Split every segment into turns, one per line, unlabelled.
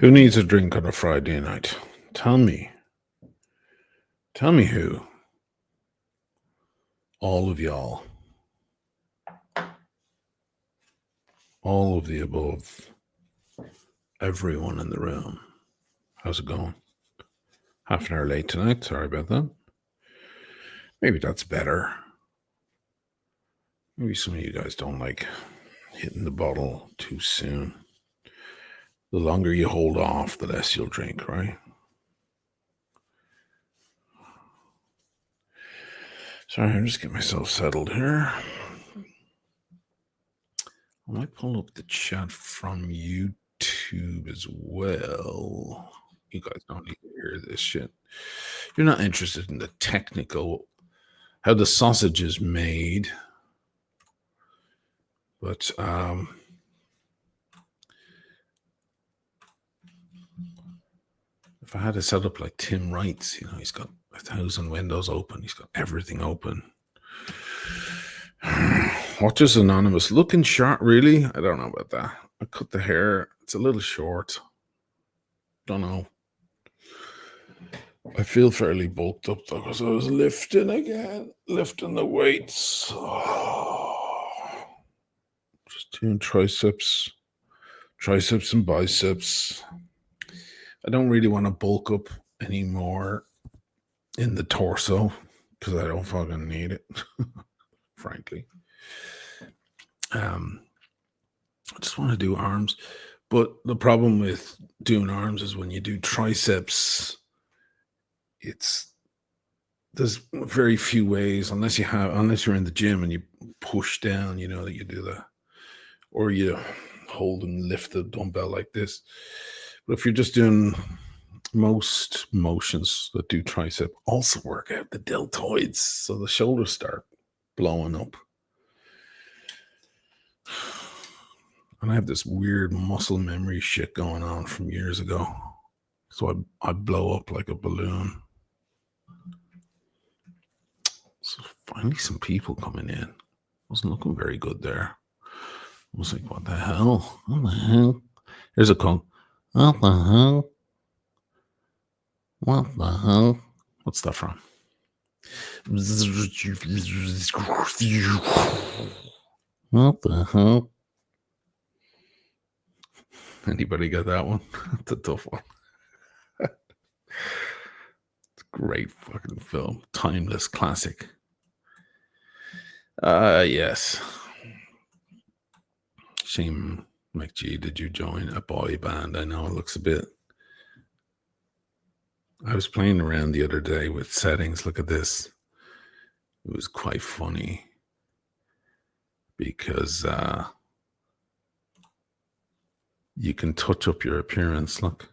Who needs a drink on a Friday night? Tell me. Tell me who. All of y'all. All of the above. Everyone in the room. How's it going? Half an hour late tonight. Sorry about that. Maybe that's better. Maybe some of you guys don't like hitting the bottle too soon. The longer you hold off, the less you'll drink, right? Sorry, I'm just getting myself settled here. I might pull up the chat from YouTube as well. You guys don't need to hear this shit. You're not interested in the technical, how the sausage is made. But if I had to set up like Tim Wright's, he's got 1,000 windows open. He's got everything open. Watch this anonymous. Looking short, really? I don't know about that. I cut the hair. It's a little short. Don't know. I feel fairly bulked up though because I was lifting again. Lifting the weights. Just doing triceps and biceps. I don't really want to bulk up anymore in the torso because I don't fucking need it, frankly. I just want to do arms. But the problem with doing arms is when you do triceps, there's very few ways unless you're in the gym and you push down, that you do that, or you hold and lift the dumbbell like this. But if you're just doing most motions that do tricep also work out the deltoids, so the shoulders start blowing up. And I have this weird muscle memory shit going on from years ago. So I blow up like a balloon. So finally some people coming in. Wasn't looking very good there. I was like, what the hell? What the hell? Here's a call. What the hell? What the hell? What's that from? What the hell? Anybody got that one? It's a tough one. It's a great fucking film. Timeless classic. Yes. Shame, McG, did you join a boy band? I know it looks a bit. I was playing around the other day with settings. Look at this. It was quite funny because you can touch up your appearance. Look,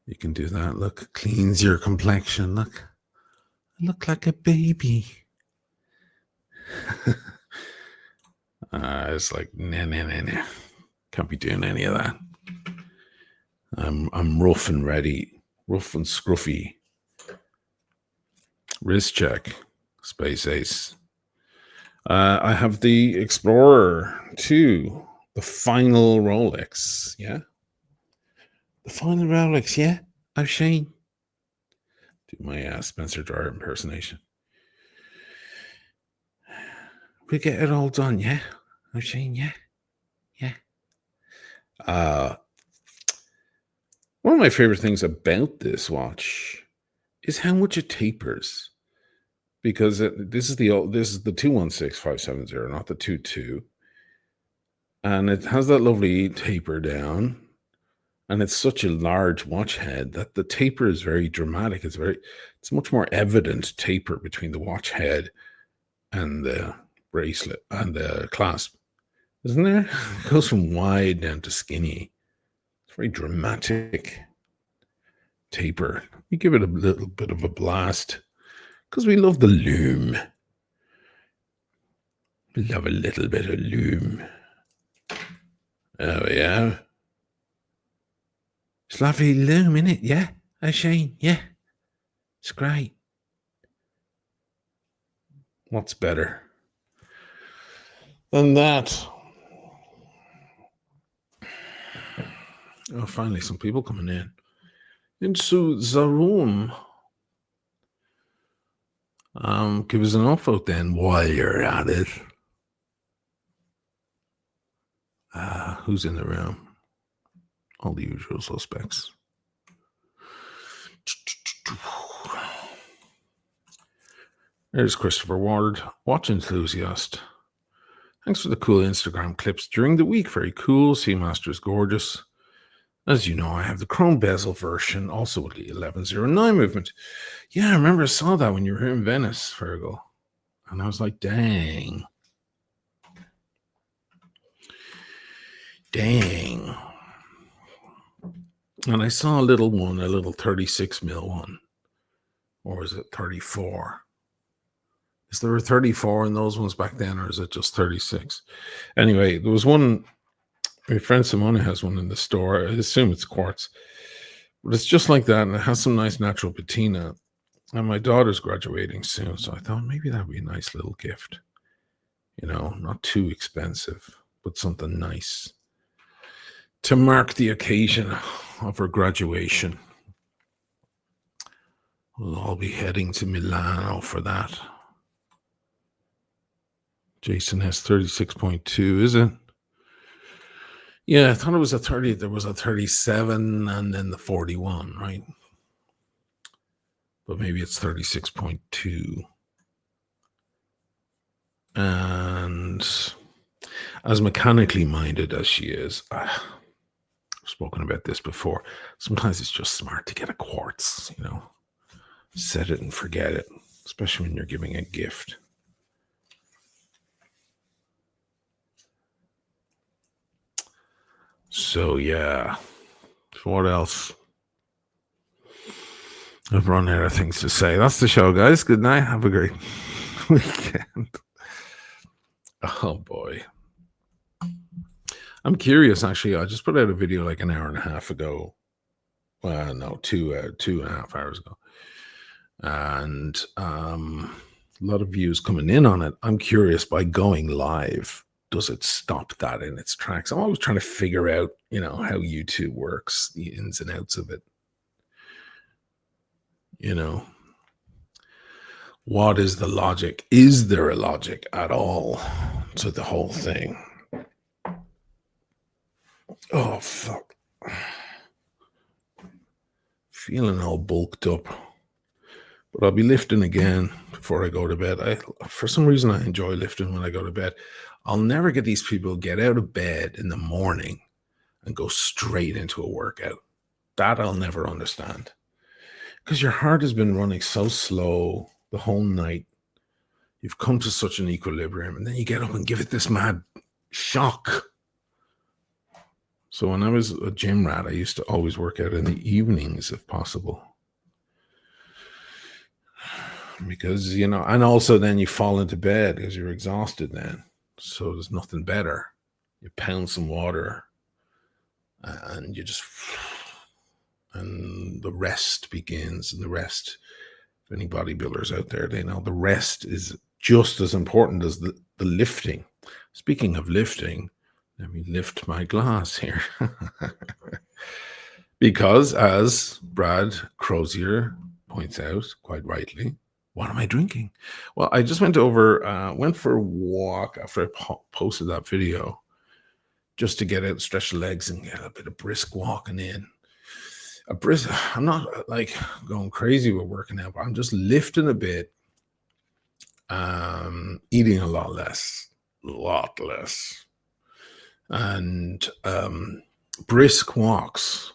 you can do that. Look, cleans your complexion. Look, I look like a baby. It's like nah. Can't be doing any of that. I'm rough and ready, rough and scruffy. Wrist check, Space Ace. I have the Explorer 2, the final Rolex. Yeah, the final Rolex. Yeah, Oisin. Do my Spencer Dyer impersonation. We get it all done. Yeah, Oisin. Yeah. One of my favorite things about this watch is how much it tapers, because this is the 216570, not the 22, and it has that lovely taper down, and it's such a large watch head that the taper is very dramatic. It's much more evident taper between the watch head and the bracelet and the clasp, isn't there? It goes from wide down to skinny. It's very dramatic taper. We give it a little bit of a blast because we love the loom. We love a little bit of loom. Oh, yeah. It's lovely loom, isn't it? Yeah. Oisin, yeah. It's great. What's better than that? Oh, finally, some people coming in into the room. Give us an info then while you're at it. Who's in the room? All the usual suspects. There's Christopher Ward, watch enthusiast. Thanks for the cool Instagram clips during the week. Very cool. Seamaster is gorgeous. As you know, I have the chrome bezel version, also with the 1109 movement. Yeah, I remember I saw that when you were here in Venice, Virgo. And I was like, dang. Dang. And I saw a little one, a little 36 mil one. Or is it 34? Is there a 34 in those ones back then, or is it just 36? Anyway, there was one. My friend Simona has one in the store. I assume it's quartz. But it's just like that, and it has some nice natural patina. And my daughter's graduating soon, so I thought maybe that'd be a nice little gift. You know, not too expensive, but something nice to mark the occasion of her graduation. We'll all be heading to Milano for that. Jason has 36.2, is it? Yeah, I thought it was a 30. There was a 37 and then the 41, right? But maybe it's 36.2. And as mechanically minded as she is, I've spoken about this before. Sometimes it's just smart to get a quartz, you know, set it and forget it, especially when you're giving a gift. So, yeah. What else? I've run out of things to say. That's the show, guys. Good night. Have a great weekend. Oh, boy. I'm curious, actually. I just put out a video like an hour and a half ago. Well, no, 2.5 hours ago. And a lot of views coming in on it. I'm curious, by going live, does it stop that in its tracks? I'm always trying to figure out, you know, how YouTube works, the ins and outs of it. You know, what is the logic? Is there a logic at all to the whole thing? Oh, fuck. Feeling all bulked up. But I'll be lifting again before I go to bed. For some reason, I enjoy lifting when I go to bed. I'll never get these people get out of bed in the morning and go straight into a workout. That I'll never understand. Because your heart has been running so slow the whole night. You've come to such an equilibrium, and then you get up and give it this mad shock. So when I was a gym rat, I used to always work out in the evenings if possible. Because, you know, and also then you fall into bed because you're exhausted then. So there's nothing better. You pound some water and you just, and the rest begins. And the rest, if any bodybuilders out there, they know the rest is just as important as the lifting. Speaking of lifting, let me lift my glass here. Because as Brad Crozier points out, quite rightly, what am I drinking? Well, I just went for a walk after I posted that video just to get out, stretch the legs and get a bit of brisk walking in. I'm not like going crazy with working out, but I'm just lifting a bit, eating a lot less. And brisk walks.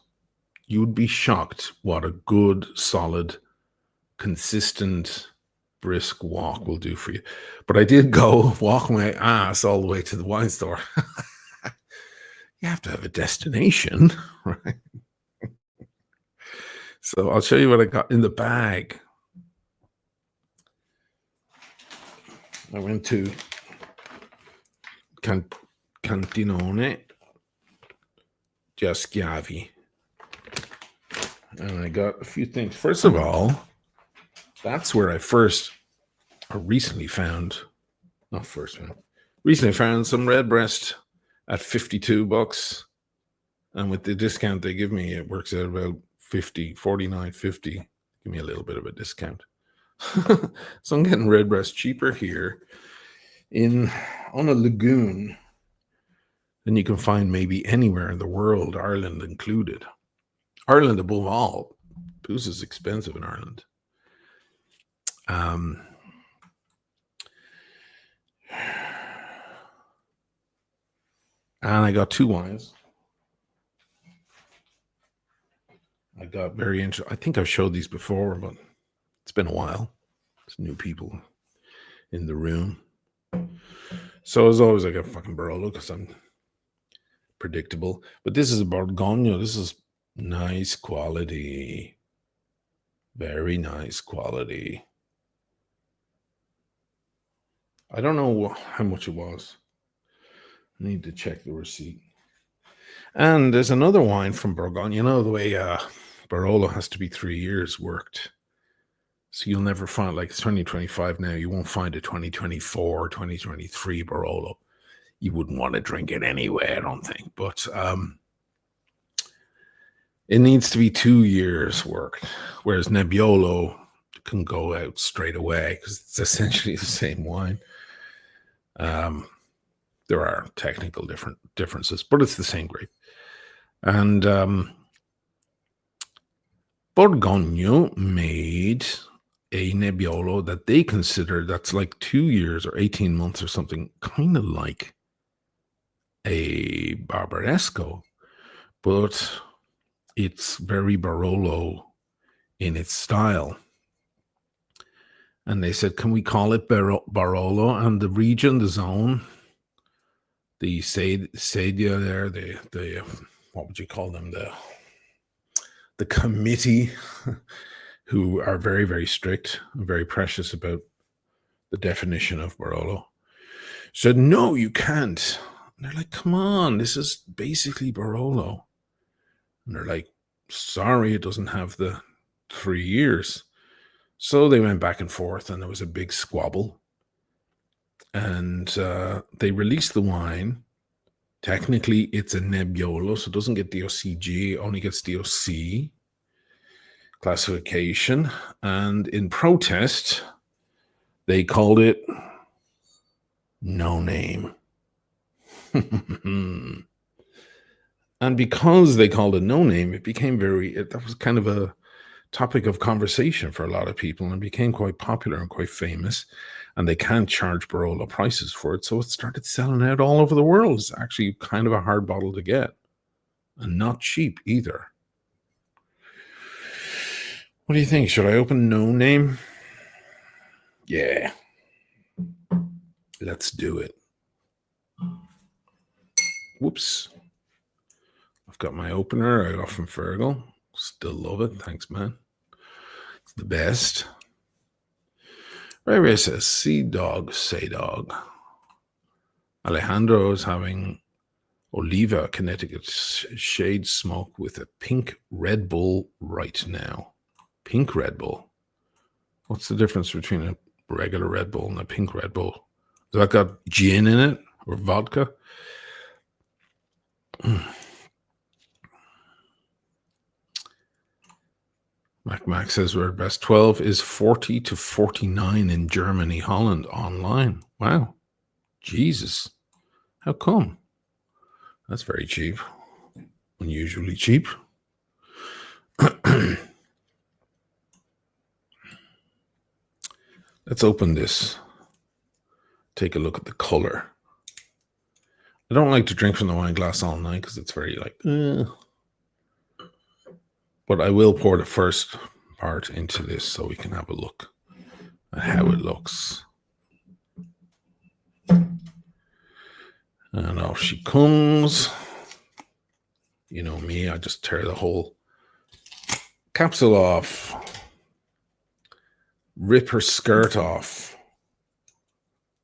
You would be shocked what a good, solid, consistent, brisk walk will do for you. But I did go walk my ass all the way to the wine store. You have to have a destination, right? So I'll show you what I got in the bag. I went to Cantinone Giaschiavi. And I got a few things. First of all, that's where I recently found some red breast at $52. And with the discount they give me, it works out about 49.50. Give me a little bit of a discount. So I'm getting redbreast cheaper here on a lagoon than you can find maybe anywhere in the world, Ireland included. Ireland above all. Booze is expensive in Ireland. And I got 2 wines. I got very interesting. I think I've showed these before, but it's been a while. There's new people in the room. So as always, I got fucking Barolo because I'm predictable. But this is a Borgogno. This is nice quality. Very nice quality. I don't know how much it was. I need to check the receipt. And there's another wine from Borgogno. You know the way Barolo has to be 3 years worked. So you'll never find, like, it's 2025 now, you won't find a 2024, 2023 Barolo. You wouldn't want to drink it anyway, I don't think. But it needs to be 2 years worked, whereas Nebbiolo can go out straight away because it's essentially the same wine. There are technical differences, but it's the same grape. And Borgogno made a Nebbiolo that they consider that's like 2 years or 18 months or something, kind of like a Barbaresco, but it's very Barolo in its style. And they said, can we call it Barolo? And the region, the zone, the Sadia there, the what would you call them? The committee, who are very, very strict and very precious about the definition of Barolo, said, no, you can't. And they're like, come on, this is basically Barolo. And they're like, sorry, it doesn't have the 3 years. So they went back and forth, and there was a big squabble. And they released the wine. Technically, it's a Nebbiolo, so it doesn't get DOCG, only gets DOC classification. And in protest, they called it No Name. And because they called it No Name, it became that was kind of a topic of conversation for a lot of people and became quite popular and quite famous. And they can't charge Barolo prices for it, so it started selling out all over the world. It's actually kind of a hard bottle to get, and not cheap either. What do you think? Should I open No Name? Yeah. Let's do it. Whoops. I've got my opener I got from Fergal. Still love it. Thanks, man. It's the best. Ray says, see dog, say dog. Alejandro is having Oliva, Connecticut shade smoke with a pink Red Bull right now. Pink Red Bull. What's the difference between a regular Red Bull and a pink Red Bull? Does that got gin in it or vodka? Mac says we're best 12 is 40 to 49 in Germany, Holland, online. Wow. Jesus. How come? That's very cheap. Unusually cheap. Let's open this. Take a look at the color. I don't like to drink from the wine glass all night because it's very But I will pour the first part into this so we can have a look at how it looks. And off she comes. You know me, I just tear the whole capsule off. Rip her skirt off.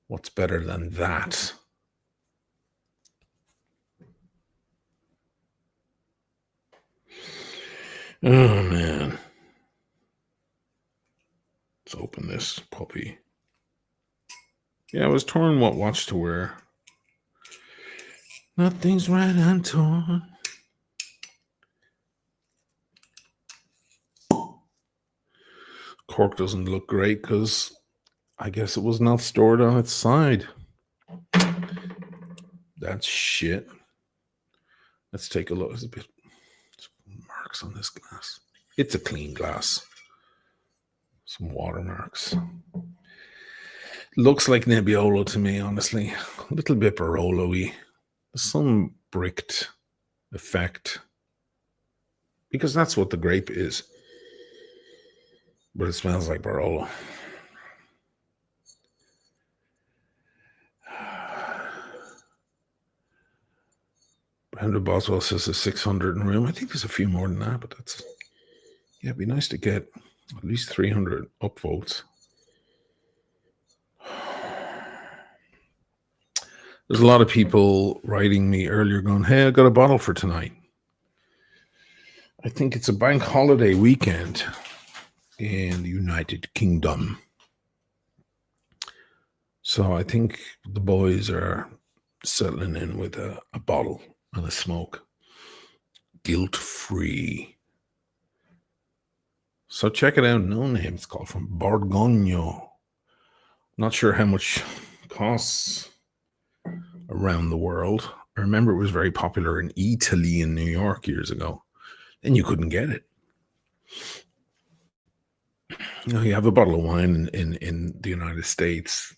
What's better than that? Oh, man. Let's open this puppy. Yeah, I was torn what watch to wear. Nothing's right, I'm torn. cork doesn't look great because I guess it was not stored on its side. That's shit. Let's take a look. There's a bit marks on this glass. It's a clean glass. Some watermarks. Looks like Nebbiolo to me, honestly. A little bit Barolo-y. Some bricked effect. Because that's what the grape is. But it smells like Barolo. Brandon Boswell says there's 600 in room. I think there's a few more than that, but that's... Yeah, it'd be nice to get at least 300 upvotes. There's a lot of people writing me earlier going, hey, I got a bottle for tonight. I think it's a bank holiday weekend in the United Kingdom. So I think the boys are settling in with a bottle and a smoke. Guilt-free. So check it out. No name. It's called from Borgogno. Not sure how much it costs around the world. I remember it was very popular in Italy and New York years ago. And you couldn't get it. You know, you have a bottle of wine in the United States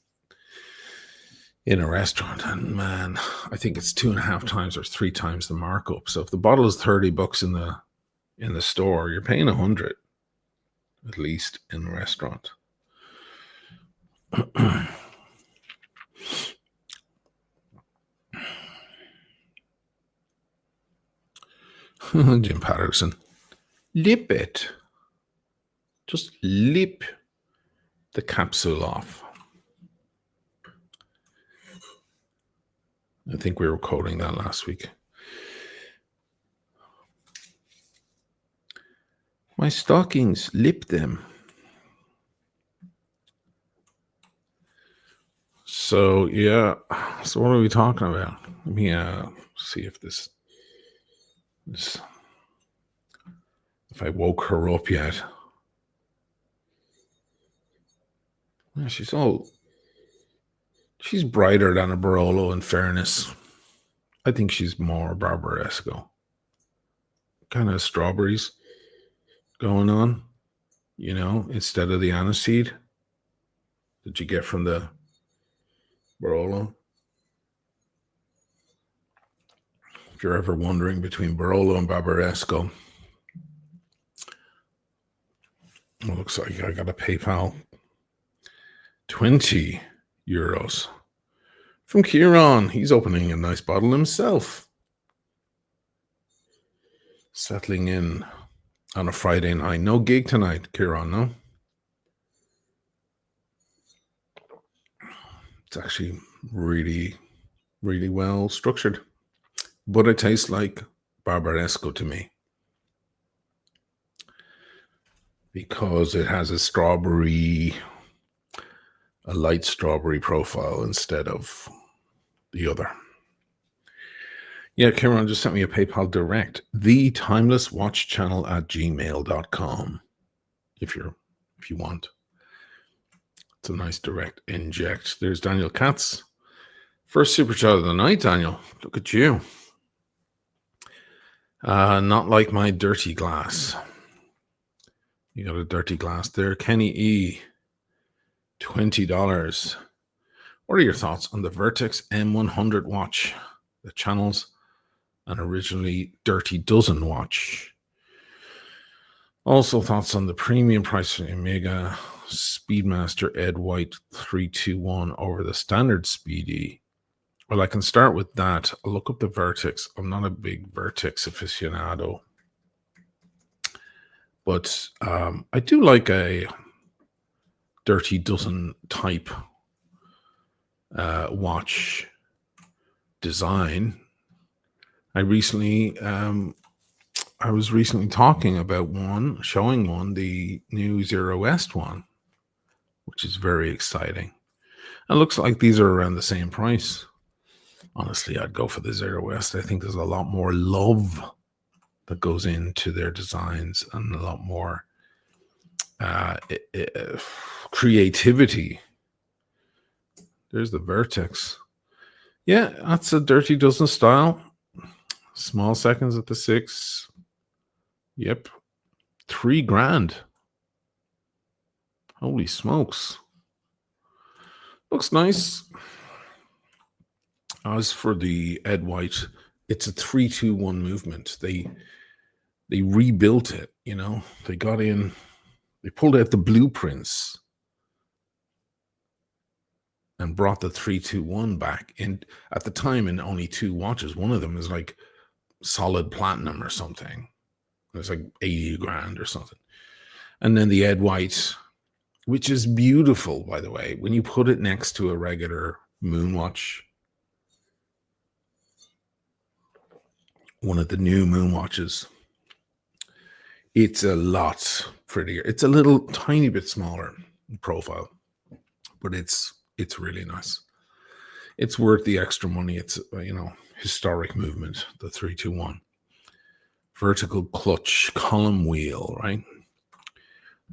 in a restaurant, and man, I think it's 2.5 times or 3 times the markup. So if the bottle is $30 in the store, you're paying $100 at least in the restaurant. Jim Patterson, lip it. Just lip the capsule off. I think we were quoting that last week. My stockings, lip them. So, yeah. So what are we talking about? Let me see if this, if I woke her up yet. Yeah, she's brighter than a Barolo, in fairness. I think she's more Barbaresco. Kind of strawberries going on, you know, instead of the aniseed that you get from the Barolo. If you're ever wondering between Barolo and Barbaresco, it looks like I got a PayPal. 20 euros from Kieran. He's opening a nice bottle himself. Settling in on a Friday night. No gig tonight, Kieran, no? It's actually really, really well structured. But it tastes like Barbaresco to me. Because it has a light strawberry profile instead of the other. Yeah, Kieran just sent me a PayPal direct. thetimelesswatchchannel@gmail.com. If you want. It's a nice direct inject. There's Daniel Katz. First super chat of the night, Daniel. Look at you. Not like my dirty glass. You got a dirty glass there. Kenny E. $20. What are your thoughts on the Vertex M100 watch? The channels an originally Dirty Dozen watch. Also thoughts on the premium price for the Omega Speedmaster Ed White 321 over the standard Speedy. Well, I can start with that. I'll look up the Vertex. I'm not a big Vertex aficionado. But I do like a Dirty Dozen type watch design. I was recently talking about showing one, the new Zero West one, which is very exciting. It looks like these are around the same price. Honestly, I'd go for the Zero West. I think there's a lot more love that goes into their designs and a lot more uh, i- i- creativity. There's the Vertex. Yeah, that's a Dirty Dozen style. Small seconds at the 6. Yep. 3 grand. Holy smokes. Looks nice. As for the Ed White, it's a 3-2-1 movement. They rebuilt it, They got in, they pulled out the blueprints and brought the 3-2-1 back. And at the time, in only 2 watches, one of them is like solid platinum or something. It's like 80 grand or something. And then the Ed White, which is beautiful, by the way, when you put it next to a regular moon watch, one of the new moon watches, it's a lot prettier. It's a little tiny bit smaller in profile, but it's really nice. It's worth the extra money. It's historic movement, the 3-2-1 vertical clutch column wheel, right?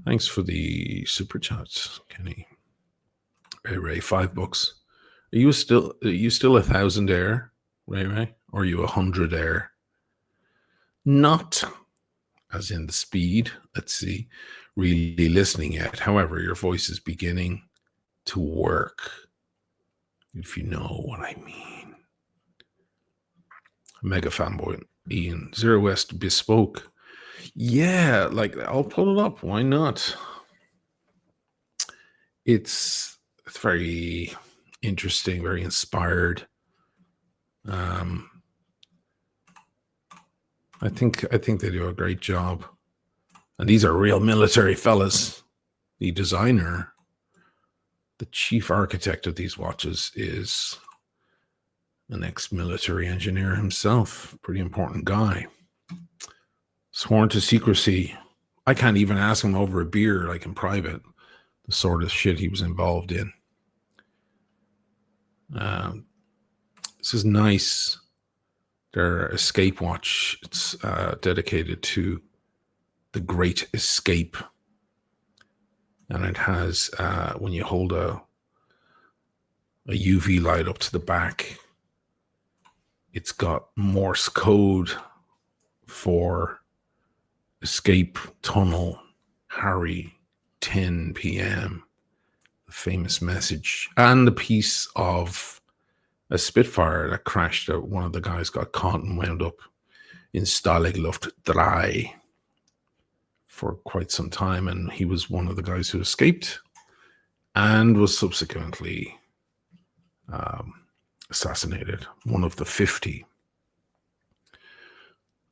Thanks for the super chats, Kenny. Ray, $5. Are you still 1,000 air, Ray? Or are you 100 air? Not as in the speed, let's see, really listening yet. However, your voice is beginning to work, if you know what I mean. Mega fanboy Ian. Zero West Bespoke. Yeah, like I'll pull it up. Why not? It's very interesting, very inspired. I think they do a great job. And these are real military fellas. The designer, the chief architect of these watches, is an ex-military engineer himself. Pretty important guy. Sworn to secrecy. I can't even ask him over a beer, like in private, the sort of shit he was involved in. This is nice. Their escape watch. It's dedicated to the Great Escape. And it has, when you hold a UV light up to the back, it's got Morse code for escape tunnel, Harry, 10 p.m., the famous message, and the piece of a Spitfire that crashed out. One of the guys got caught and wound up in Stalag Luft 3 for quite some time, and he was one of the guys who escaped and was subsequently assassinated. One of the 50.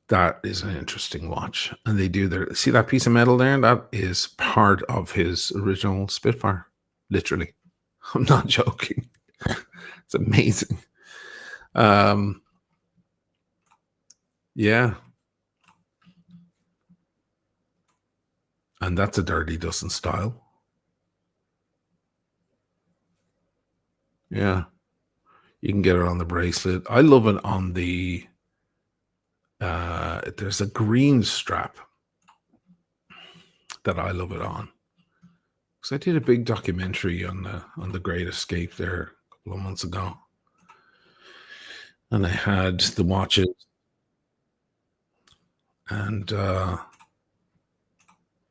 That is an interesting watch. And they do see that piece of metal there? That is part of his original Spitfire. Literally. I'm not joking. It's amazing. Yeah. And that's a Dirty Dozen style. Yeah. You can get it on the bracelet. I love it on the there's a green strap that I love it on. Because I did a big documentary on the Great Escape there a couple of months ago. And I had the watches. And the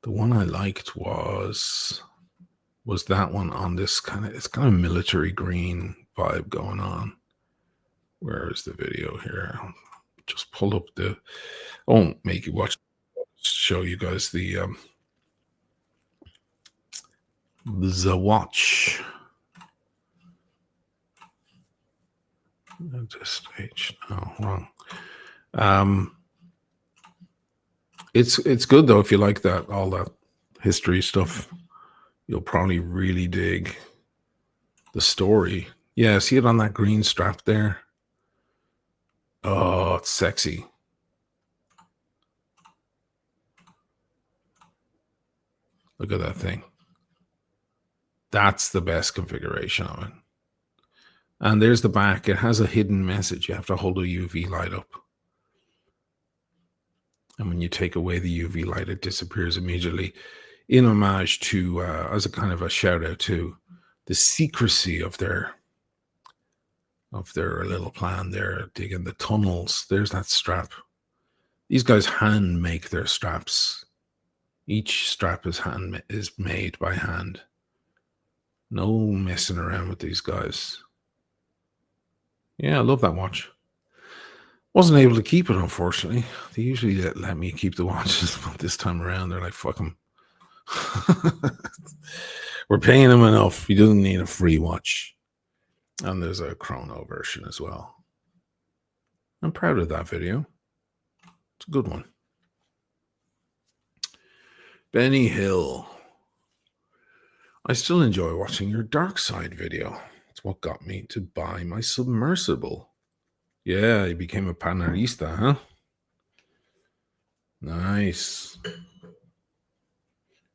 one I liked was that one on this it's kind of military green vibe going on. Where is the video here? I'll just pull up I won't make you watch. Show you guys the watch. Just stage. No, wrong. It's good though if you like all that history stuff. You'll probably really dig the story. Yeah, see it on that green strap there. Oh, it's sexy. Look at that thing. That's the best configuration of it. And there's the back. It has a hidden message. You have to hold a UV light up. And when you take away the UV light, it disappears immediately. in homage to, as a kind of a shout out to the secrecy of their little plan. They're digging the tunnels. There's that strap. These guys hand make their straps. Each strap is made by hand. No messing around with these guys. Yeah, I love that watch. Wasn't able to keep it, unfortunately. They usually let me keep the watches, but this time around, they're like, fuck him. We're paying him enough. He doesn't need a free watch. And there's a chrono version as well. I'm proud of that video. It's a good one. Benny Hill. I still enjoy watching your dark side video. It's what got me to buy my submersible. Yeah, you became a panelista, huh? Nice.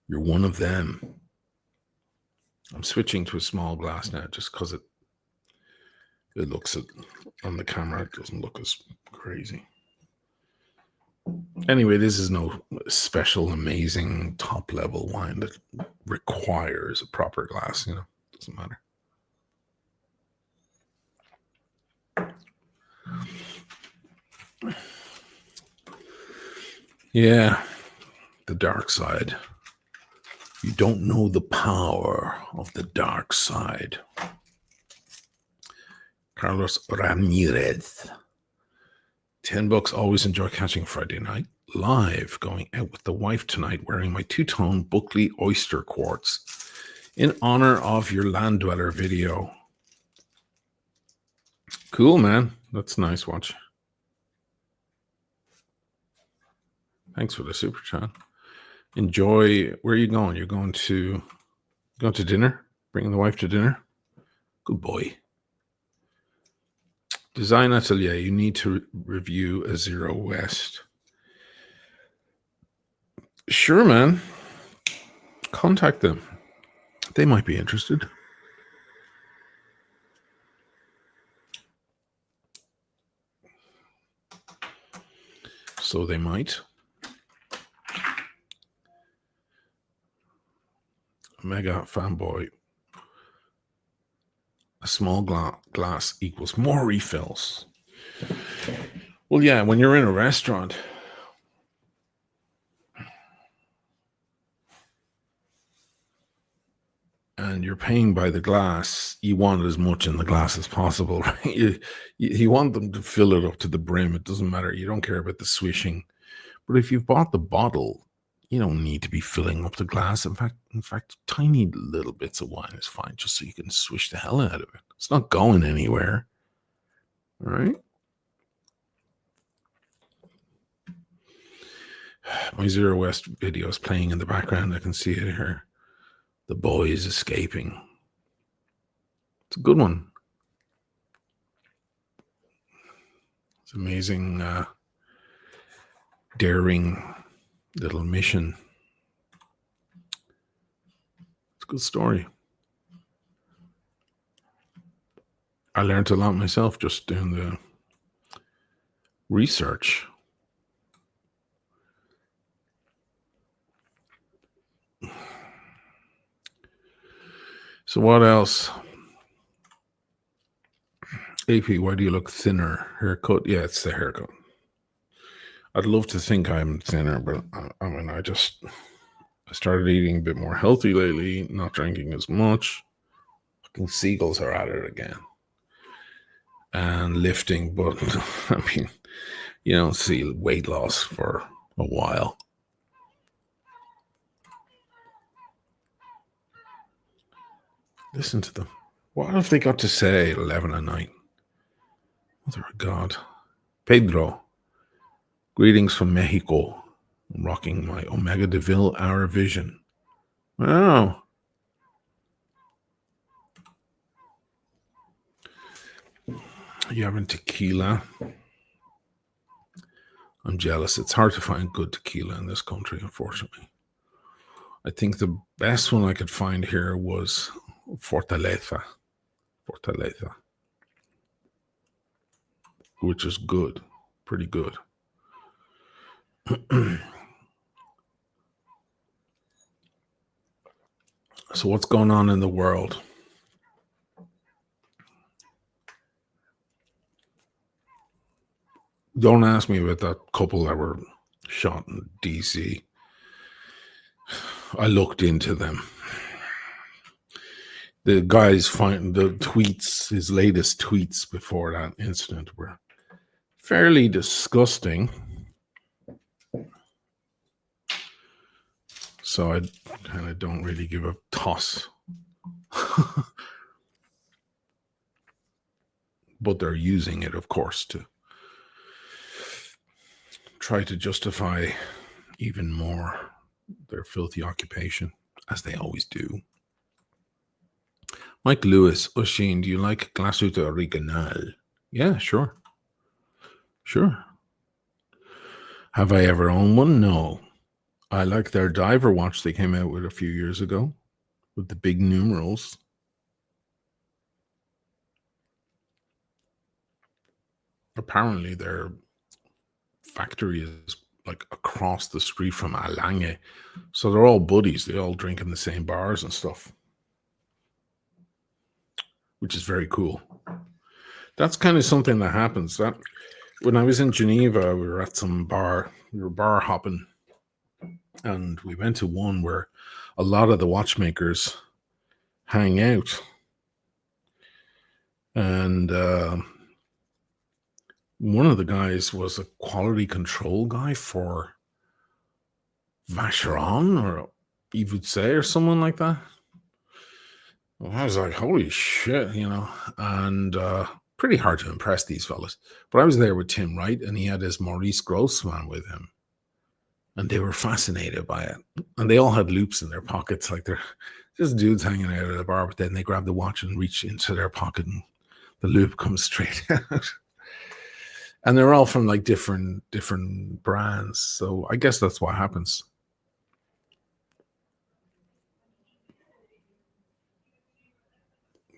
You're one of them. I'm switching to a small glass now just because it looks on the camera. It doesn't look as crazy. Anyway, this is no special, amazing, top-level wine that requires a proper glass, Doesn't matter. Yeah, the dark side. You don't know the power of the dark side. Carlos Ramirez. $10. Always enjoy catching Friday night live. Going out with the wife tonight wearing my two-tone Buckley Oyster Quartz in honor of your Land Dweller video. Cool, man. That's a nice watch. Thanks for the super chat. Enjoy. Where are you going? You're going to dinner? Bringing the wife to dinner? Good boy. Design Atelier, you need to review a Zero West. Sure, man. Contact them. They might be interested. So they might. Mega fanboy. A small glass equals more refills. Well, yeah, when you're in a restaurant, and you're paying by the glass, you want as much in the glass as possible, right? You want them to fill it up to the brim. It doesn't matter. You don't care about the swishing. But if you've bought the bottle, you don't need to be filling up the glass. In fact, tiny little bits of wine is fine, just so you can swish the hell out of it. It's not going anywhere. All right? My Zero West video is playing in the background. I can see it here. The boy is escaping. It's a good one. It's amazing, daring little mission. It's a good story. I learned a lot myself just doing the research. So what else? AP, why do you look thinner? Haircut? Yeah, it's the haircut. I'd love to think I'm thinner, but I started eating a bit more healthy lately, not drinking as much. Fucking seagulls are at it again. And lifting, but I mean, you don't see weight loss for a while. Listen to them. What have they got to say at 11 at night? Mother of God. Pedro, greetings from Mexico. I'm rocking my Omega DeVille Hour Vision. Wow. You having tequila? I'm jealous. It's hard to find good tequila in this country, unfortunately. I think the best one I could find here was Fortaleza, which is good, pretty good. So what's going on in the world? Don't ask me about that couple that were shot in DC. I looked into them. The guy's the tweets, his latest tweets before that incident were fairly disgusting. So I kind of don't really give a toss. But they're using it, of course, to try to justify even more their filthy occupation, as they always do. Mike Lewis, Oisin, do you like Glasuta Original? Yeah, sure. Sure. Have I ever owned one? No. I like their diver watch they came out with a few years ago with the big numerals. Apparently their factory is like across the street from Alange. So they're all buddies. They all drink in the same bars and stuff, which is very cool. That's kind of something that happens. That when I was in Geneva, we were at some bar. We were bar hopping, and we went to one where a lot of the watchmakers hang out. And one of the guys was a quality control guy for Vacheron or you would say or someone like that. Well, I was like, holy shit, and pretty hard to impress these fellas. But I was there with Tim Wright, and he had his Maurice Grossman with him, and they were fascinated by it. And they all had loops in their pockets, like they're just dudes hanging out at a bar, but then they grab the watch and reach into their pocket, and the loop comes straight out. And they're all from like different brands. So I guess that's what happens.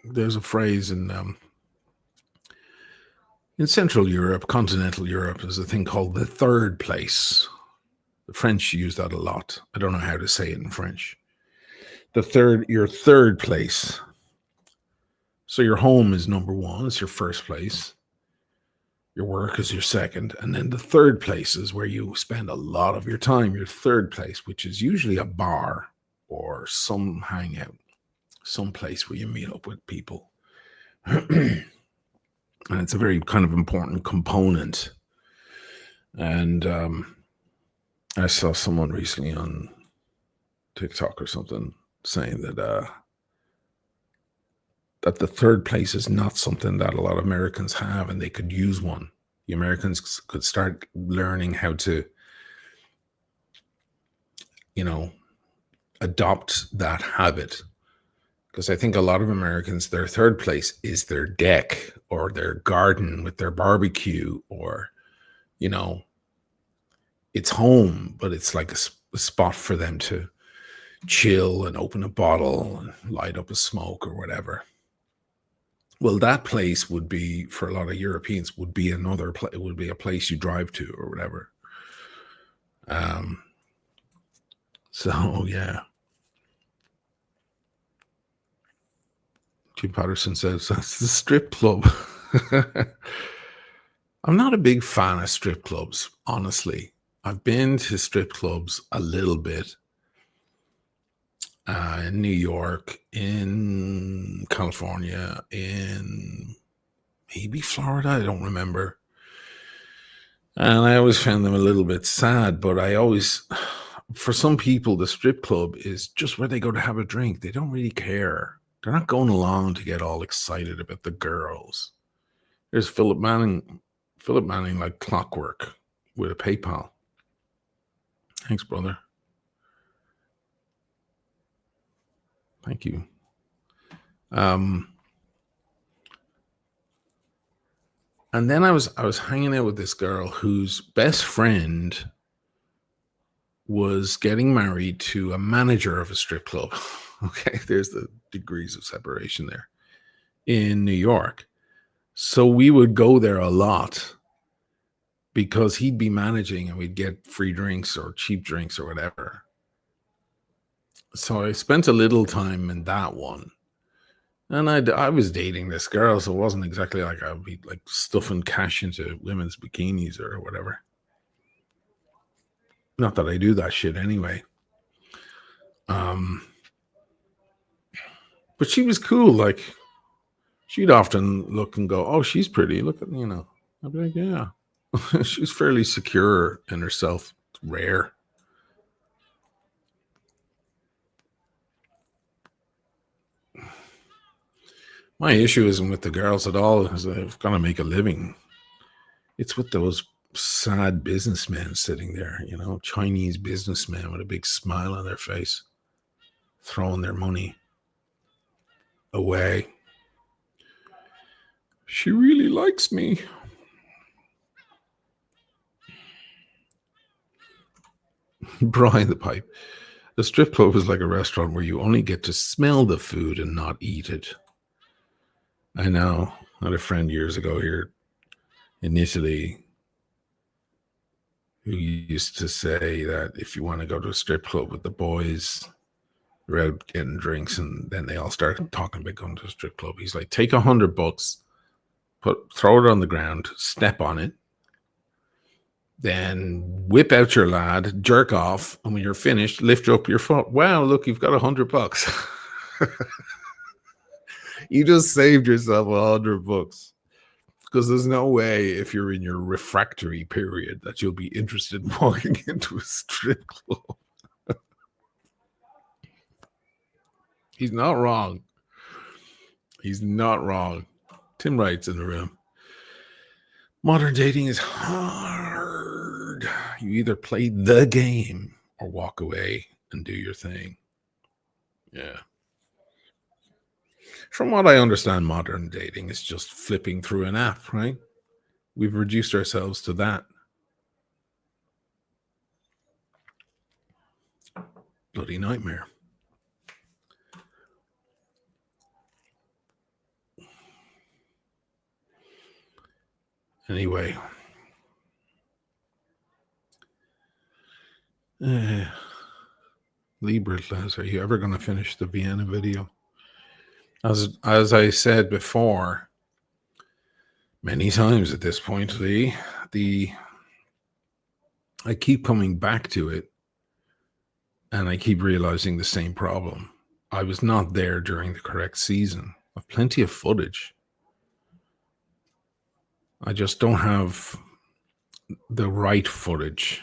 There's a phrase in Central Europe, continental Europe, there's a thing called the third place. The French use that a lot. I don't know how to say it in French. Your third place. So your home is number one, it's your first place. Your work is your second. And then the third place is where you spend a lot of your time, your third place, which is usually a bar or some hangout, some place where you meet up with people. And it's a very kind of important component. And I saw someone recently on TikTok or something saying that that the third place is not something that a lot of Americans have, and they could use one. The Americans could start learning how to, adopt that habit. Because I think a lot of Americans, their third place is their deck or their garden with their barbecue, or, it's home, but it's like a spot for them to chill and open a bottle and light up a smoke or whatever. Well, that place would be, for a lot of Europeans, would be another place. It would be a place you drive to or whatever. So yeah. Jim Patterson says that's the strip club. I'm not a big fan of strip clubs, honestly. I've been to strip clubs a little bit in New York, in California, in maybe Florida. I don't remember. And I always found them a little bit sad, but for some people, the strip club is just where they go to have a drink. They don't really care. They're not going along to get all excited about the girls. There's Philip Manning like clockwork with a PayPal. Thanks, brother. Thank you. And then I was hanging out with this girl whose best friend was getting married to a manager of a strip club. Okay, there's the degrees of separation there in New York. So we would go there a lot because he'd be managing and we'd get free drinks or cheap drinks or whatever. So I spent a little time in that one. And I was dating this girl, so it wasn't exactly like I'd be like stuffing cash into women's bikinis or whatever. Not that I do that shit anyway. Um, but she was cool. Like she'd often look and go, "Oh, she's pretty. Look at I'd be like, "Yeah." She's fairly secure in herself. It's rare. My issue isn't with the girls at all, because they've got to make a living. It's with those sad businessmen sitting there, Chinese businessmen with a big smile on their face, throwing their money away. She really likes me. Brian the Pipe. The strip club is like a restaurant where you only get to smell the food and not eat it. I know. I had a friend years ago here in Italy who used to say that if you want to go to a strip club with the boys, they're out getting drinks, and then they all start talking about going to a strip club. He's like, take $100, throw it on the ground, step on it, then whip out your lad, jerk off, and when you're finished, lift up your foot. Wow, look, you've got $100. You just saved yourself $100. Because there's no way, if you're in your refractory period, that you'll be interested in walking into a strip club. He's not wrong. He's not wrong. Tim Wright's in the room. Modern dating is hard. You either play the game or walk away and do your thing. Yeah. From what I understand, modern dating is just flipping through an app, right? We've reduced ourselves to that. Bloody nightmare. Anyway. Libra class, are you ever going to finish the Vienna video? As I said before, many times at this point, I keep coming back to it, and I keep realizing the same problem. I was not there during the correct season. I've plenty of footage. I just don't have the right footage,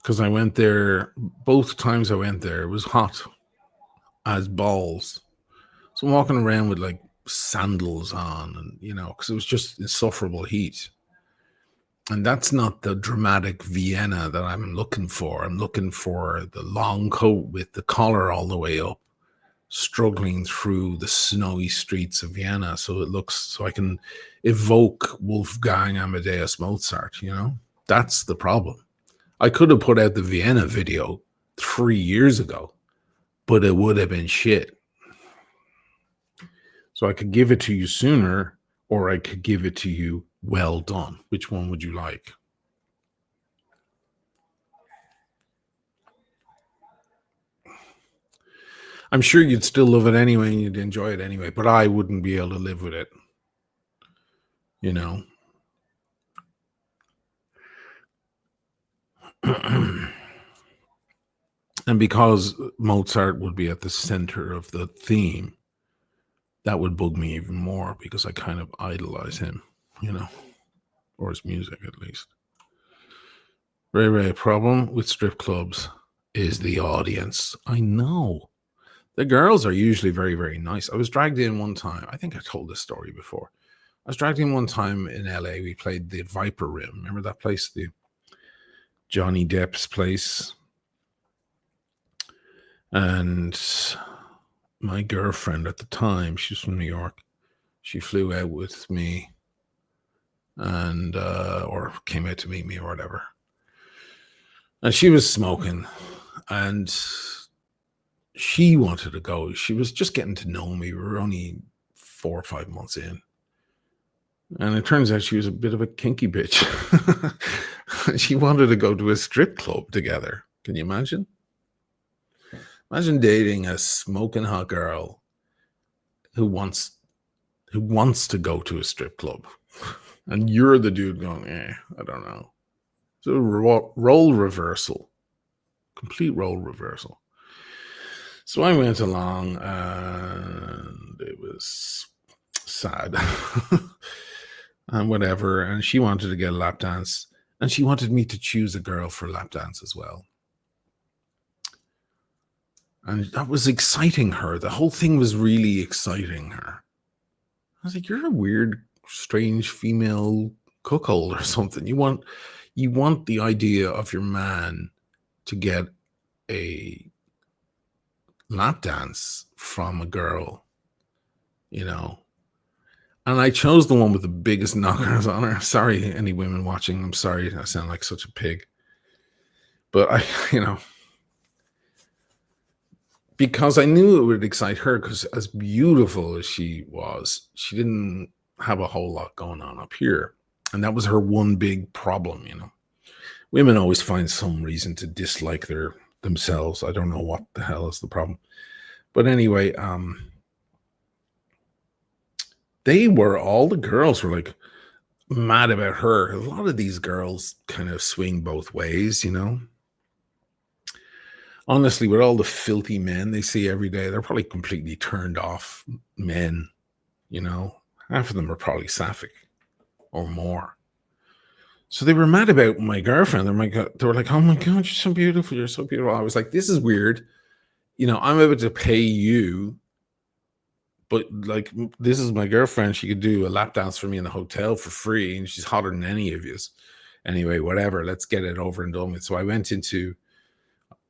because I went there, both times I went there, it was hot as balls. So I'm walking around with like sandals on, and because it was just insufferable heat. And that's not the dramatic Vienna that I'm looking for. I'm looking for the long coat with the collar all the way up, struggling through the snowy streets of Vienna, so I can evoke Wolfgang Amadeus Mozart. That's the problem. I could have put out the Vienna video 3 years ago, but it would have been shit. So I could give it to you sooner, or I could give it to you well done. Which one would you like? I'm sure you'd still love it anyway, and you'd enjoy it anyway, but I wouldn't be able to live with it. And because Mozart would be at the center of the theme, that would bug me even more, because I kind of idolize him, or his music at least. Ray, problem with strip clubs is the audience. I know. The girls are usually very, very nice. I was dragged in one time. I think I told this story before. I was dragged in one time in LA. We played the Viper Room. Remember that place? The Johnny Depp's place. And my girlfriend at the time, she's from New York. She flew out with me and or came out to meet me or whatever. And she was smoking, and she wanted to go. She was just getting to know me. We were only 4 or 5 months in. And it turns out she was a bit of a kinky bitch. She wanted to go to a strip club together. Can you imagine? Imagine dating a smoking hot girl who wants who wants to go to a strip club, and you're the dude going, I don't know. So role reversal, complete role reversal. So I went along, and it was sad, and whatever. And she wanted to get a lap dance, and she wanted me to choose a girl for a lap dance as well. And that was exciting her. The whole thing was really exciting her. I was like, you're a weird, strange female cuckold or something. You want the idea of your man to get a lap dance from a girl, you know. And I chose the one with the biggest knockers on her. Sorry, any women watching. I'm sorry I sound like such a pig. But because I knew it would excite her, because as beautiful as she was, she didn't have a whole lot going on up here. And that was her one big problem, Women always find some reason to dislike themselves. I don't know what the hell is the problem. But anyway, all the girls were like mad about her. A lot of these girls kind of swing both ways, Honestly, with all the filthy men they see every day, they're probably completely turned off men, Half of them are probably sapphic or more. So they were mad about my girlfriend. They were like, oh my God, you're so beautiful. You're so beautiful. I was like, this is weird. I'm able to pay you, but like, this is my girlfriend. She could do a lap dance for me in the hotel for free, and she's hotter than any of you. Anyway, whatever. Let's get it over and done with. So I went into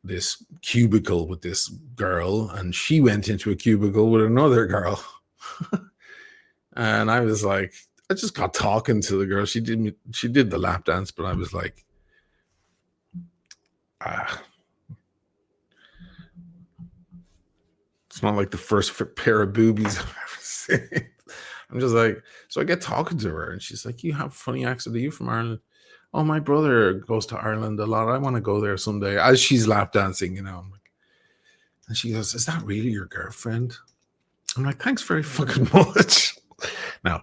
this cubicle with this girl, and she went into a cubicle with another girl. And I was like, I just got talking to the girl. She did the lap dance, but I was like, it's not like the first pair of boobies I've ever seen. I'm just like, so I get talking to her, and she's like, you have a funny accent. Are you from Ireland? Oh, my brother goes to Ireland a lot. I want to go there someday. As she's lap dancing, I'm like, and she goes, is that really your girlfriend? I'm like, thanks very fucking much. Now,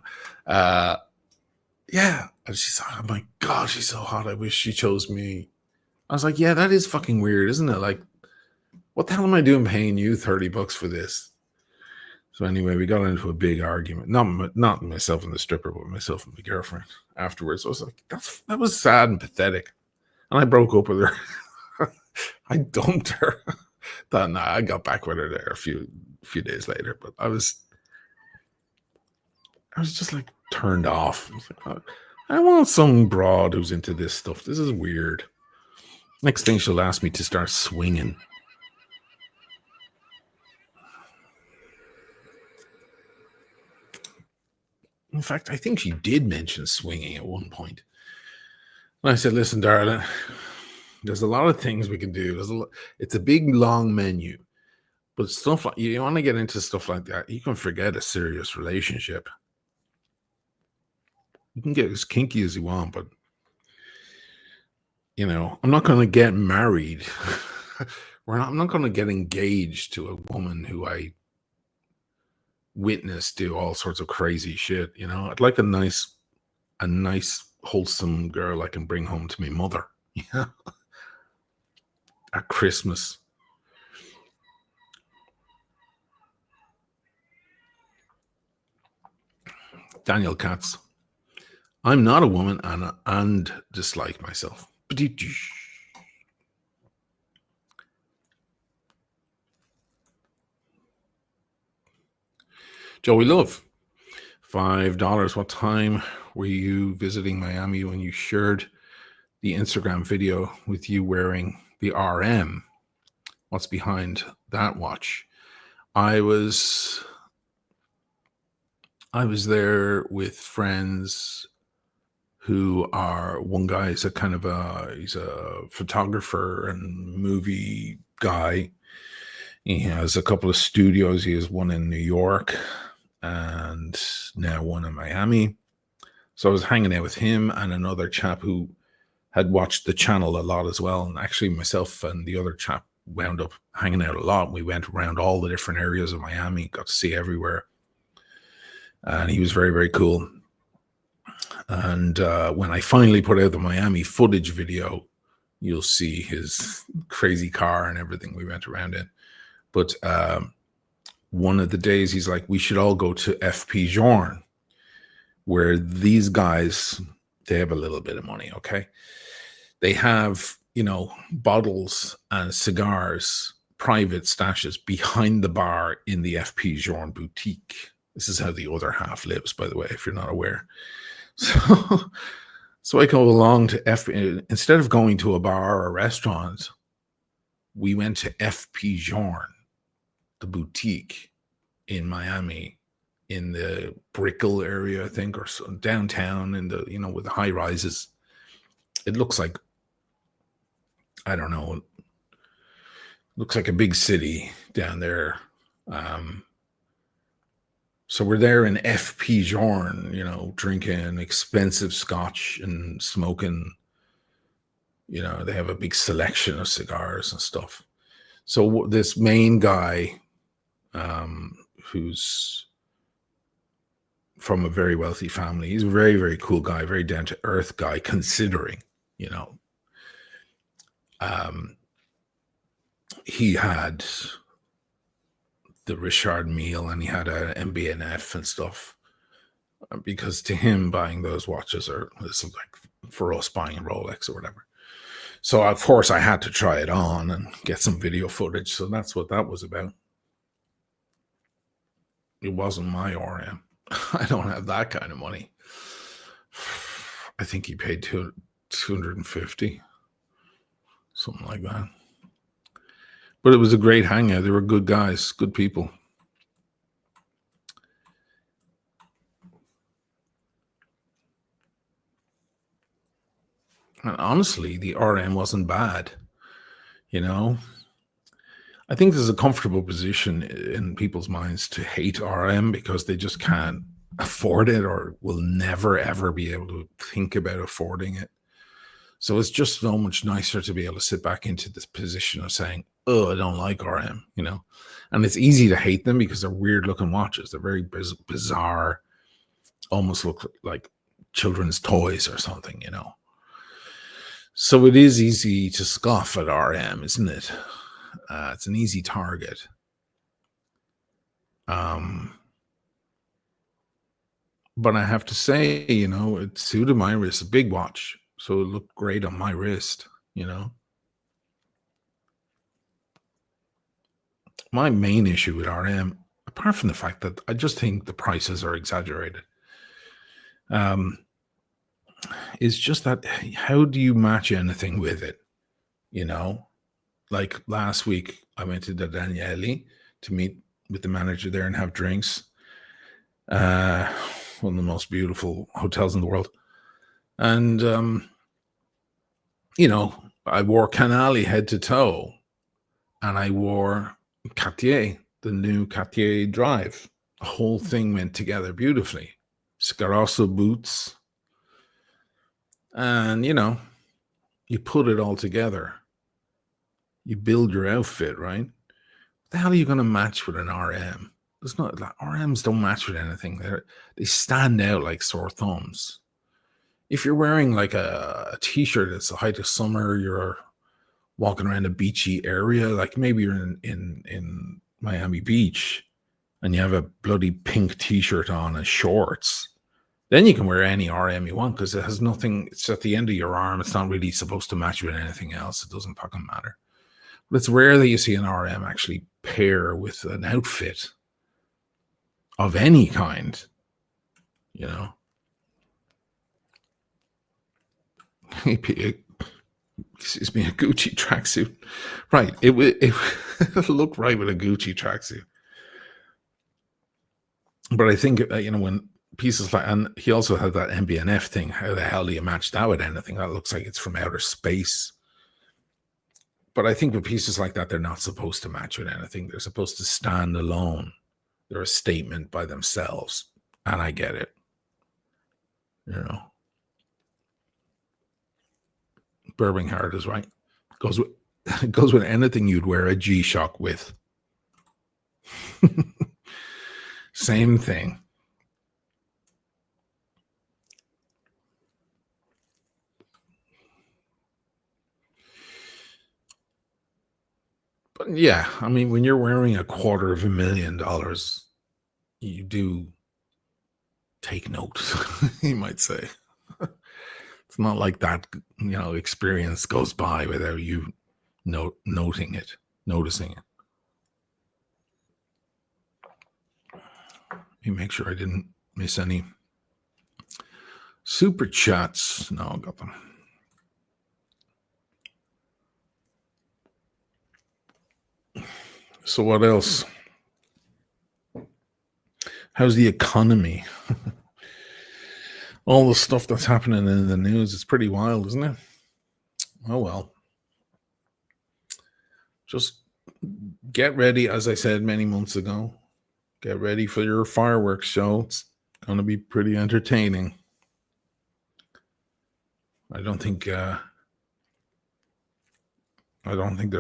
yeah. And she's like, oh my God, she's so hot. I wish she chose me. I was like, yeah, that is fucking weird, isn't it? Like, what the hell am I doing paying you $30 for this? So anyway, we got into a big argument. Not myself and the stripper, but myself and my girlfriend afterwards. I was like, that was sad and pathetic. And I broke up with her. I dumped her. I got back with her there a few days later. But I was just like turned off. I was like, I want some broad who's into this stuff. This is weird. Next thing, she'll ask me to start swinging. In fact, I think she did mention swinging at one point. And I said, listen, darling, there's a lot of things we can do. It's a big, long menu. But stuff like, you want to get into stuff like that, you can forget a serious relationship. You can get as kinky as you want, but, I'm not going to get married. I'm not going to get engaged to a woman who I witness do all sorts of crazy shit. I'd like a nice wholesome girl I can bring home to my mother. Yeah. At Christmas. Daniel Katz. I'm not a woman and dislike myself. Joey Love, $5. What time were you visiting Miami when you shared the Instagram video with you wearing the RM? What's behind that watch? I was there with friends who are, one guy is he's a photographer and movie guy. He has a couple of studios. He has one in New York and now one in Miami. So I was hanging out with him and another chap who had watched the channel a lot as well. And actually, myself and the other chap wound up hanging out a lot. We went around all the different areas of Miami, got to see everywhere. And he was very, very cool. And when I finally put out the Miami footage video, you'll see his crazy car and everything we went around in. But one of the days, he's like, we should all go to FP Journe, where these guys, they have a little bit of money, okay? They have, bottles and cigars, private stashes behind the bar in the FP Journe boutique. This is how the other half lives, by the way, if you're not aware. So I go along to instead of going to a bar or a restaurant, we went to FP Journe, the boutique in Miami, in the Brickell area, I think, or downtown in the, with the high rises. It looks like, I don't know, looks like a big city down there. So we're there in FP Journe, drinking expensive scotch and smoking. They have a big selection of cigars and stuff. So this main guy, who's from a very wealthy family, he's a very, very cool guy, very down to earth guy, considering, he had the Richard Mille and he had a MBNF and stuff, because to him buying those watches is like for us buying a Rolex or whatever. So of course I had to try it on and get some video footage. So that's what that was about. It wasn't my RM. I don't have that kind of money. I think he paid 250, something like that. But it was a great hangout. They were good guys, good people. And honestly, the RM wasn't bad. I think there's a comfortable position in people's minds to hate RM because they just can't afford it or will never, ever be able to think about affording it. So it's just so much nicer to be able to sit back into this position of saying, oh, I don't like RM, And it's easy to hate them because they're weird looking watches. They're very bizarre, almost look like children's toys or something, So it is easy to scoff at RM, isn't it? It's an easy target. But I have to say, it suited my wrist, a big watch. So it looked great on my wrist, My main issue with RM, apart from the fact that I just think the prices are exaggerated, is just that how do you match anything with it? Like last week, I went to the Daniele to meet with the manager there and have drinks. One of the most beautiful hotels in the world. And, I wore Canali head to toe. And I wore Cartier, the new Cartier Drive. The whole thing went together beautifully. Scarosso boots. And, you put it all together. You build your outfit, right? What the hell are you going to match with an RM? There's not, like, RMs don't match with anything. They stand out like sore thumbs. If you're wearing like a t-shirt, it's the height of summer, you're walking around a beachy area, like maybe you're in Miami Beach and you have a bloody pink t-shirt on and shorts, then you can wear any RM you want because it has nothing, it's at the end of your arm. It's not really supposed to match with anything else. It doesn't fucking matter. But it's rare that you see an RM actually pair with an outfit of any kind, Excuse me, a Gucci tracksuit. Right. It looked right with a Gucci tracksuit. But I think, when pieces like, and he also had that MBNF thing. How the hell do you match that with anything? That looks like it's from outer space. But I think with pieces like that, they're not supposed to match with anything. They're supposed to stand alone. They're a statement by themselves. And I get it. Bourbon Heart is right. Goes with anything you'd wear a G-Shock with. Same thing. But yeah, I mean, when you're wearing $250,000, you do take note, you might say. It's not like that, experience goes by without you noticing it. Let me make sure I didn't miss any super chats. No, I got them. So what else? How's the economy? All the stuff that's happening in the news is pretty wild, isn't it? Oh, well. Just get ready, as I said many months ago. Get ready for your fireworks show. It's going to be pretty entertaining. I don't think they're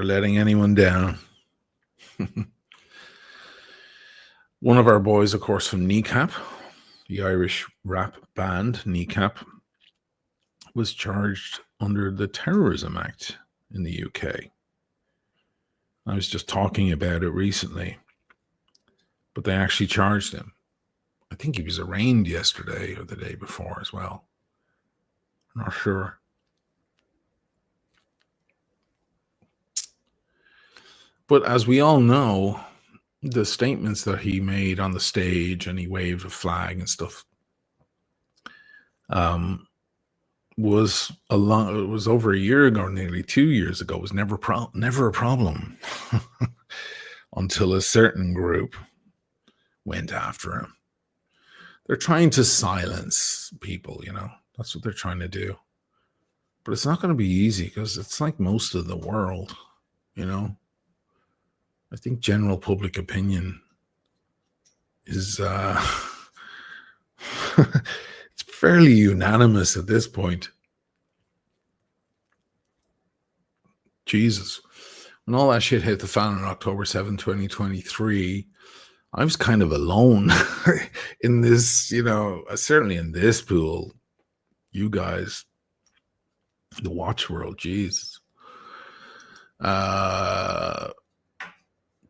letting anyone down. One of our boys, of course, from Kneecap, the Irish rap band Kneecap, was charged under the Terrorism Act in the UK. I was just talking about it recently, but they actually charged him. I think he was arraigned yesterday or the day before as well. I'm not sure. But as we all know, the statements that he made on the stage, and he waved a flag and stuff, was over a year ago, nearly 2 years ago. It was never a problem until a certain group went after him. They're trying to silence people, that's what they're trying to do. But it's not going to be easy, because it's like most of the world, I think general public opinion is it's fairly unanimous at this point. Jesus. When all that shit hit the fan on October 7, 2023, I was kind of alone in this, certainly in this pool. You guys, the watch world, Jesus.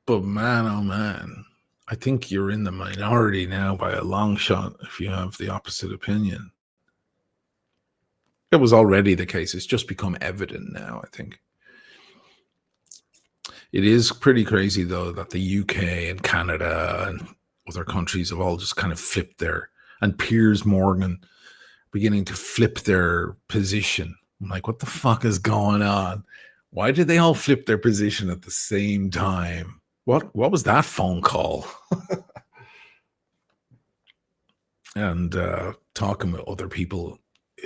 But man, oh man, I think you're in the minority now by a long shot if you have the opposite opinion. It was already the case. It's just become evident now, I think. It is pretty crazy, though, that the UK and Canada and other countries have all just kind of flipped and Piers Morgan beginning to flip their position. I'm like, what the fuck is going on? Why did they all flip their position at the same time? What was that phone call? And talking with other people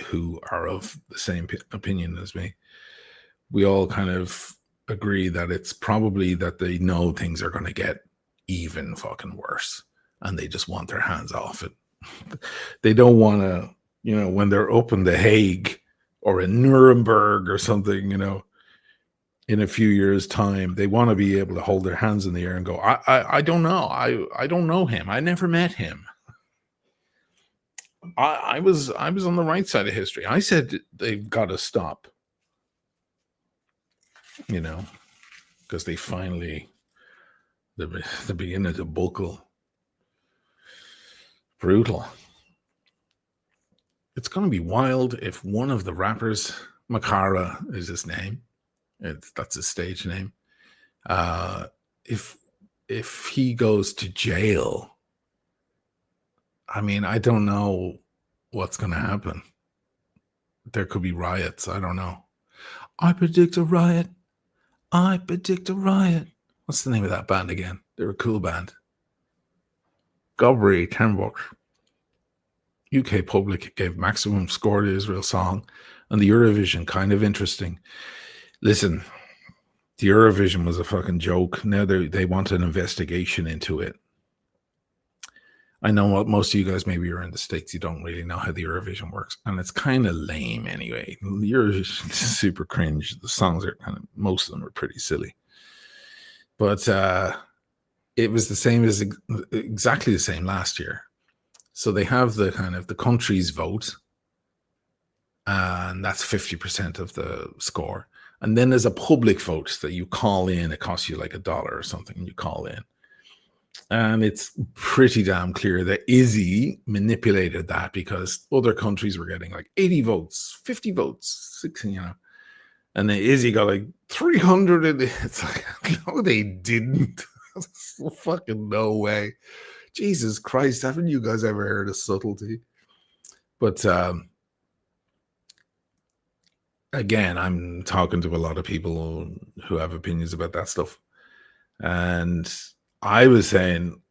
who are of the same opinion as me, we all kind of agree that it's probably that they know things are going to get even fucking worse, and they just want their hands off it. They don't want to, when they're up in The Hague or in Nuremberg or something, in a few years' time, they want to be able to hold their hands in the air and go, I don't know. I don't know him. I never met him. I was on the right side of history. I said they've got to stop, because they finally, they're beginning to buckle. Brutal. It's going to be wild if one of the rappers, Makara is his name, that's his stage name. If he goes to jail, I mean, I don't know what's going to happen. There could be riots. I don't know. I predict a riot. What's the name of that band again? They're a cool band. Gobry, $10. UK public gave maximum score to Israel song, and the Eurovision, kind of interesting. Listen, the Eurovision was a fucking joke. Now they want an investigation into it. I know what most of you guys, maybe you're in the States, you don't really know how the Eurovision works. And it's kind of lame anyway. Eurovision is super cringe. The songs are kind of, most of them are pretty silly. But it was the same as exactly the same last year. So they have the kind of the country's vote, and that's 50% of the score. And then there's a public vote that you call in. It costs you like $1 or something, and you call in. And it's pretty damn clear that Izzy manipulated that because other countries were getting like 80 votes, 50 votes, 60, and then Izzy got like 300. And it's like, no, they didn't. Fucking no way. Jesus Christ, haven't you guys ever heard of subtlety? But again, I'm talking to a lot of people who have opinions about that stuff. And I was saying,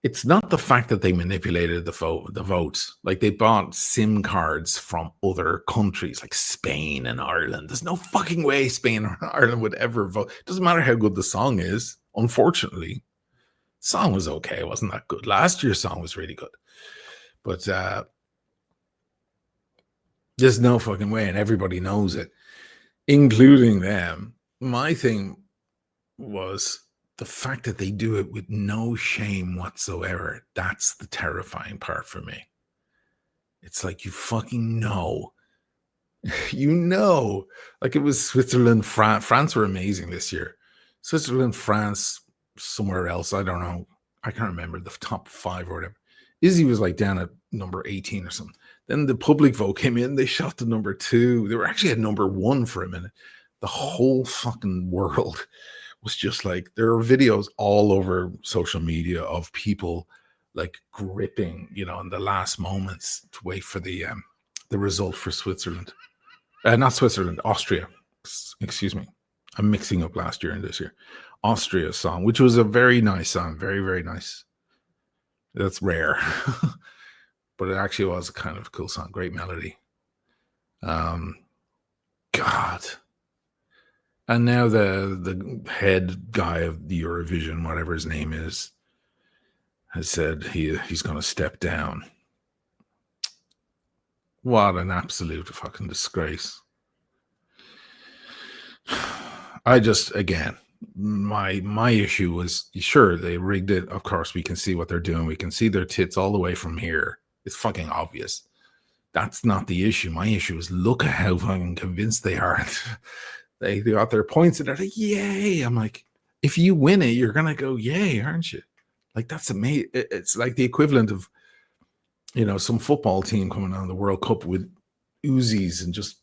it's not the fact that they manipulated the votes. Like they bought SIM cards from other countries like Spain and Ireland. There's no fucking way Spain or Ireland would ever vote. It doesn't matter how good the song is. Unfortunately, the song was okay. It wasn't that good. Last year's song was really good. But there's no fucking way, and everybody knows it, including them. My thing was the fact that they do it with no shame whatsoever. That's the terrifying part for me. It's like you fucking know. Like it was Switzerland, France were amazing this year. Switzerland, France, somewhere else. I don't know. I can't remember the top 5 or whatever. Izzy was like down at number 18 or something. Then the public vote came in. They shot to number 2. They were actually at number 1 for a minute. The whole fucking world was just like, there are videos all over social media of people like gripping, in the last moments to wait for the result for Switzerland. Not Switzerland, Austria. Excuse me. I'm mixing up last year and this year. Austria's song, which was a very nice song. Very, very nice. That's rare. But it actually was a kind of cool song. Great melody. God. And now the head guy of the Eurovision, whatever his name is, has said he's going to step down. What an absolute fucking disgrace. I just, again, my issue was, sure, they rigged it. Of course, we can see what they're doing. We can see their tits all the way from here. It's fucking obvious. That's not the issue. My issue is look at how fucking convinced they are. They got their points and they're like, yay. I'm like, if you win it, you're going to go, yay, aren't you? Like, that's amazing. It's like the equivalent of, some football team coming on the World Cup with Uzis and just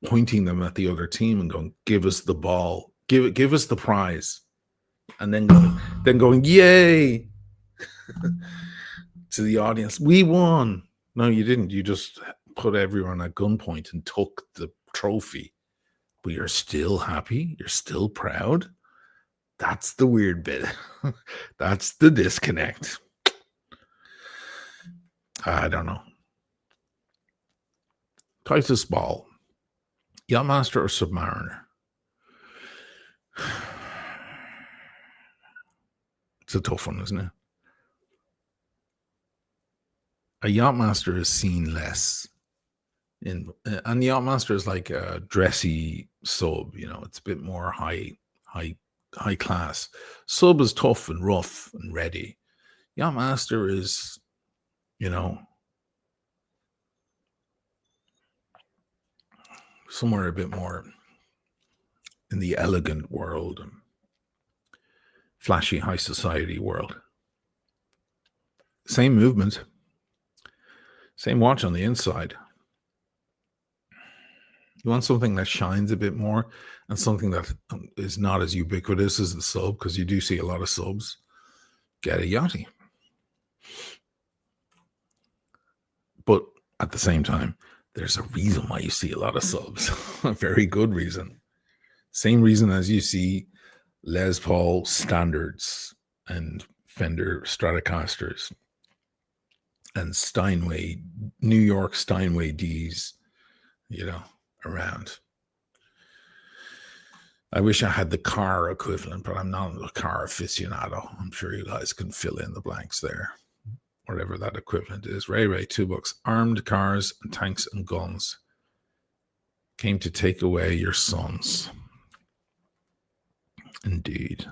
pointing them at the other team and going, give us the ball, give us the prize. And then going, yay to the audience. We won. No, you didn't. You just put everyone at gunpoint and took the trophy. But you're still happy. You're still proud. That's the weird bit. That's the disconnect. I don't know. Titus Ball. Yachtmaster or Submariner? It's a tough one, isn't it? A Yachtmaster is seen less. And the Yachtmaster is like a dressy sub, it's a bit more high class. Sub is tough and rough and ready. Yachtmaster is, somewhere a bit more in the elegant world and flashy high society world. Same movement, same watch on the inside. You want something that shines a bit more and something that is not as ubiquitous as the sub, because you do see a lot of subs. Get a Yachty. But at the same time, there's a reason why you see a lot of subs. A very good reason. Same reason as you see Les Paul Standards and Fender Stratocasters and Steinway, New York Steinway Ds, around. I wish I had the car equivalent, but I'm not a car aficionado. I'm sure you guys can fill in the blanks there. whatever that equivalent is. Ray, $2. Armed cars and tanks and guns came to take away your sons. Indeed.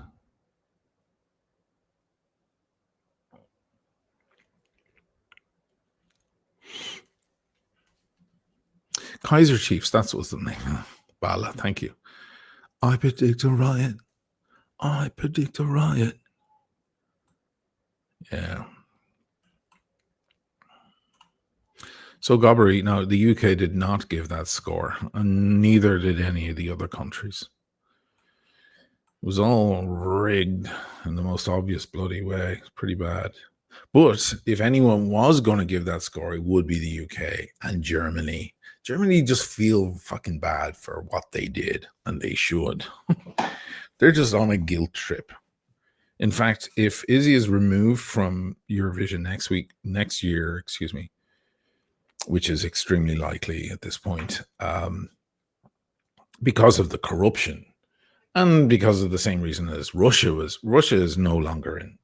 Kaiser Chiefs, that's what's the name. Bala, thank you. I predict a riot. I predict a riot. Yeah. So, Gobbery, now the UK did not give that score, and neither did any of the other countries. It was all rigged in the most obvious bloody way. It's pretty bad. But if anyone was going to give that score, it would be the UK and Germany. Germany just feel fucking bad for what they did, and they should. They're just on a guilt trip. In fact, if Izzy is removed from Eurovision next year, which is extremely likely at this point, because of the corruption and because of the same reason as Russia is no longer in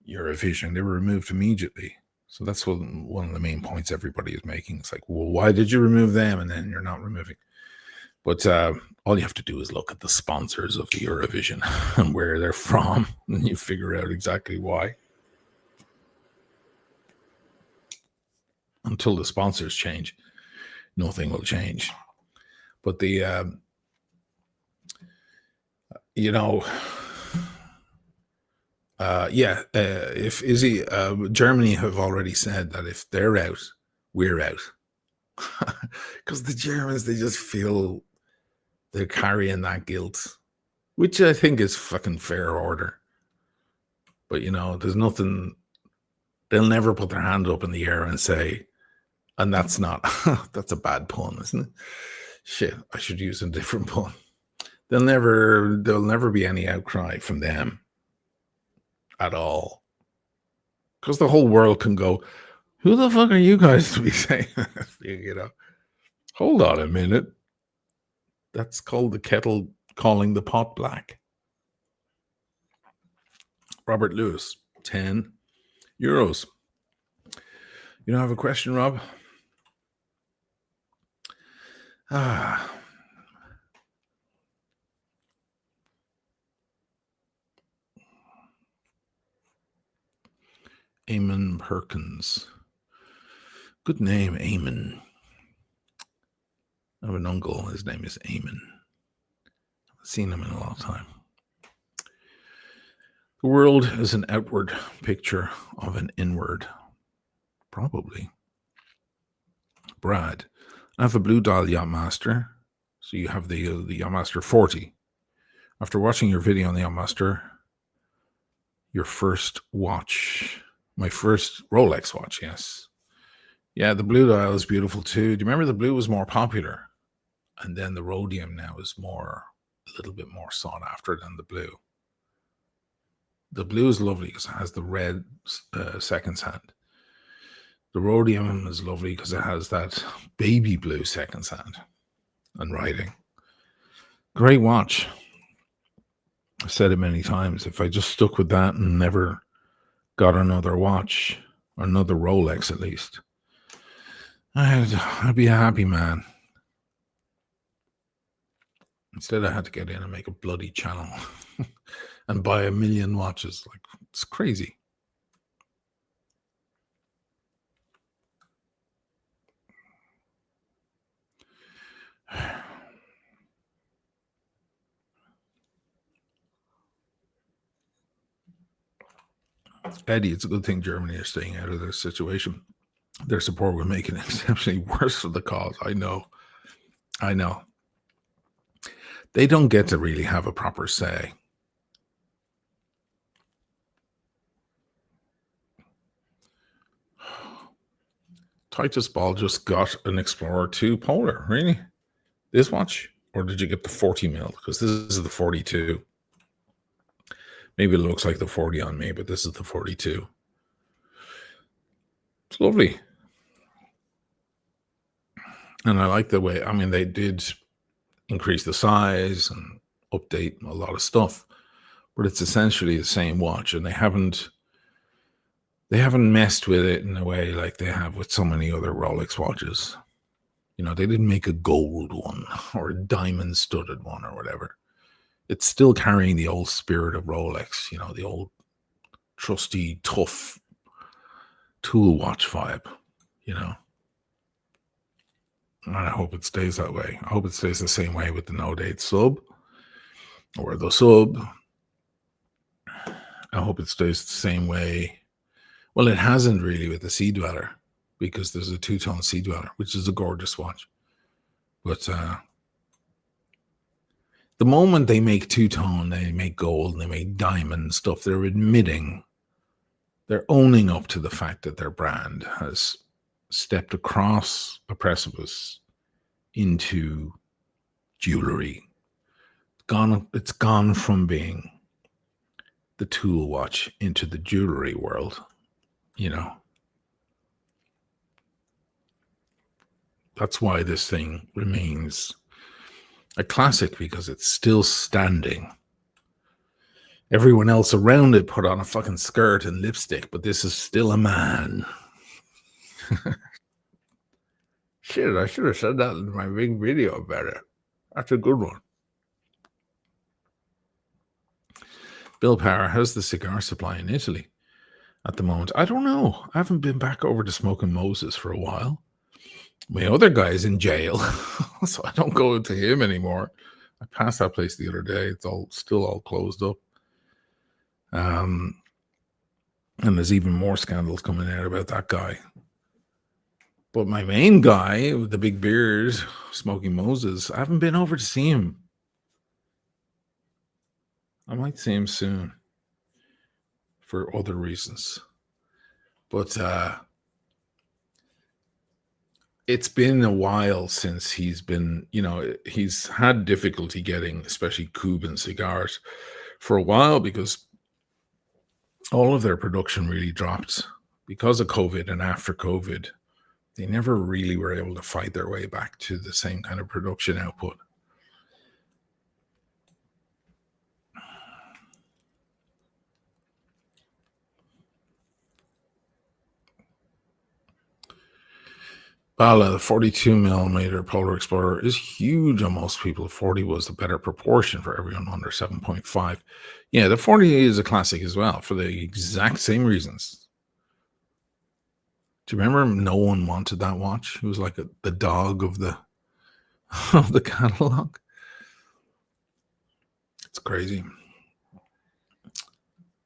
Eurovision. They were removed immediately. So that's one of the main points everybody is making. It's like, well, why did you remove them and then you're not removing? But all you have to do is look at the sponsors of the Eurovision and where they're from, and you figure out exactly why. Until the sponsors change, nothing will change. But if Izzy, Germany have already said that if they're out, we're out. Because the Germans, they just feel they're carrying that guilt, which I think is fucking fair order. But, there's nothing, they'll never put their hand up in the air and say, and that's a bad pun, isn't it? Shit, I should use a different pun. There'll never be any outcry from them at all. Because the whole world can go, who the fuck are you guys to be saying that? Hold on a minute. That's called the kettle calling the pot black. Robert Lewis, €10. You don't have a question, Rob? Eamon Perkins. Good name, Eamon. I have an uncle. His name is Eamon. I haven't seen him in a long time. The world is an outward picture of an inward. Probably. Brad. I have a Blue Dial Yachtmaster. So you have the Yachtmaster 40. After watching your video on the Yachtmaster, your first watch, my first Rolex watch, yes. Yeah, the Blue Dial is beautiful too. Do you remember the blue was more popular? And then the rhodium now is a little bit more sought after than the blue. The blue is lovely because it has the red seconds hand. The rhodium is lovely because it has that baby blue seconds hand and writing. Great watch. I've said it many times. If I just stuck with that and never got another watch, or another Rolex at least, I'd be a happy man. Instead, I had to get in and make a bloody channel and buy 1 million watches. Like, it's crazy. Eddie, it's a good thing Germany is staying out of this situation. Their support will make it exceptionally worse for the cause. I know. They don't get to really have a proper say. Titus Ball just got an Explorer 2 Polar. Really? This watch? Or did you get the 40 mil? Because this is the 42. Maybe it looks like the 40 on me, but this is the 42. It's lovely. And I like the way, they did increase the size and update a lot of stuff, but it's essentially the same watch, and they haven't They haven't messed with it in a way like they have with so many other Rolex watches. They didn't make a gold one or a diamond studded one or whatever. It's still carrying the old spirit of Rolex, the old trusty, tough tool watch vibe, you know. And I hope it stays that way. I hope it stays the same way with the Note 8 sub or the sub. I hope it stays the same way. Well, it hasn't really with the Sea Dweller because there's a two-tone Sea Dweller, which is a gorgeous watch. But the moment they make two-tone, they make gold, and they make diamond stuff, they're owning up to the fact that their brand has stepped across a precipice into jewelry. It's gone from being the tool watch into the jewelry world, That's why this thing remains a classic, because it's still standing. Everyone else around it put on a fucking skirt and lipstick, but this is still a man. Shit, I should have said that in my big video about it. That's a good one. Bill Power, how's the cigar supply in Italy at the moment? I don't know. I haven't been back over to Smoking Moses for a while. My other guy's in jail, so I don't go to him anymore. I passed that place the other day. It's still all closed up. And there's even more scandals coming out about that guy. But my main guy with the big beard, Smoking Moses, I haven't been over to see him. I might see him soon for other reasons. But it's been a while since he's been, he's had difficulty getting, especially Cuban cigars for a while, because all of their production really dropped because of COVID, and after COVID, they never really were able to fight their way back to the same kind of production output. Bala, the 42 millimeter Polar Explorer is huge on most people. 40 was the better proportion for everyone under 7.5. Yeah, the 40 is a classic as well for the exact same reasons. Do you remember no one wanted that watch? It was like the dog of the catalog. It's crazy.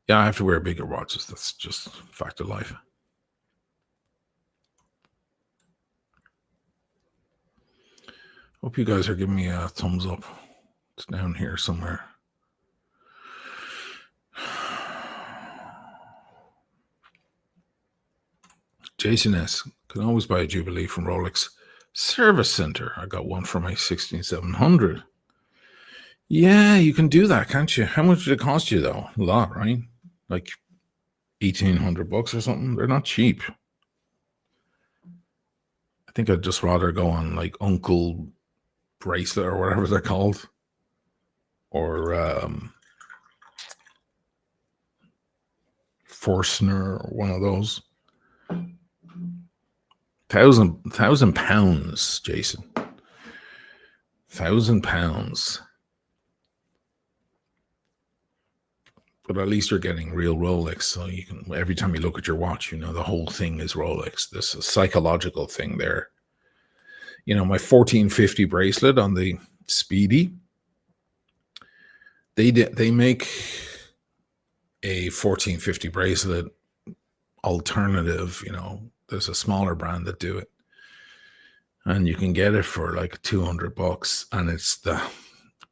Yeah, I have to wear bigger watches. That's just fact of life. Hope you guys are giving me a thumbs up. It's down here somewhere. Jason S. Can always buy a Jubilee from Rolex Service Center. I got one for my 16700. Yeah, you can do that, can't you? How much did it cost you though? A lot, right? Like $1,800 or something. They're not cheap. I think I'd just rather go on like Uncle Bracelet or whatever they're called, or Forstner, or one of those. £1,000, Jason. £1,000. But at least you're getting real Rolex, so you can, every time you look at your watch, the whole thing is Rolex. There's a psychological thing there. My 1450 bracelet on the Speedy, they make a 1450 bracelet alternative. There's a smaller brand that do it, and you can get it for like $200, and it's the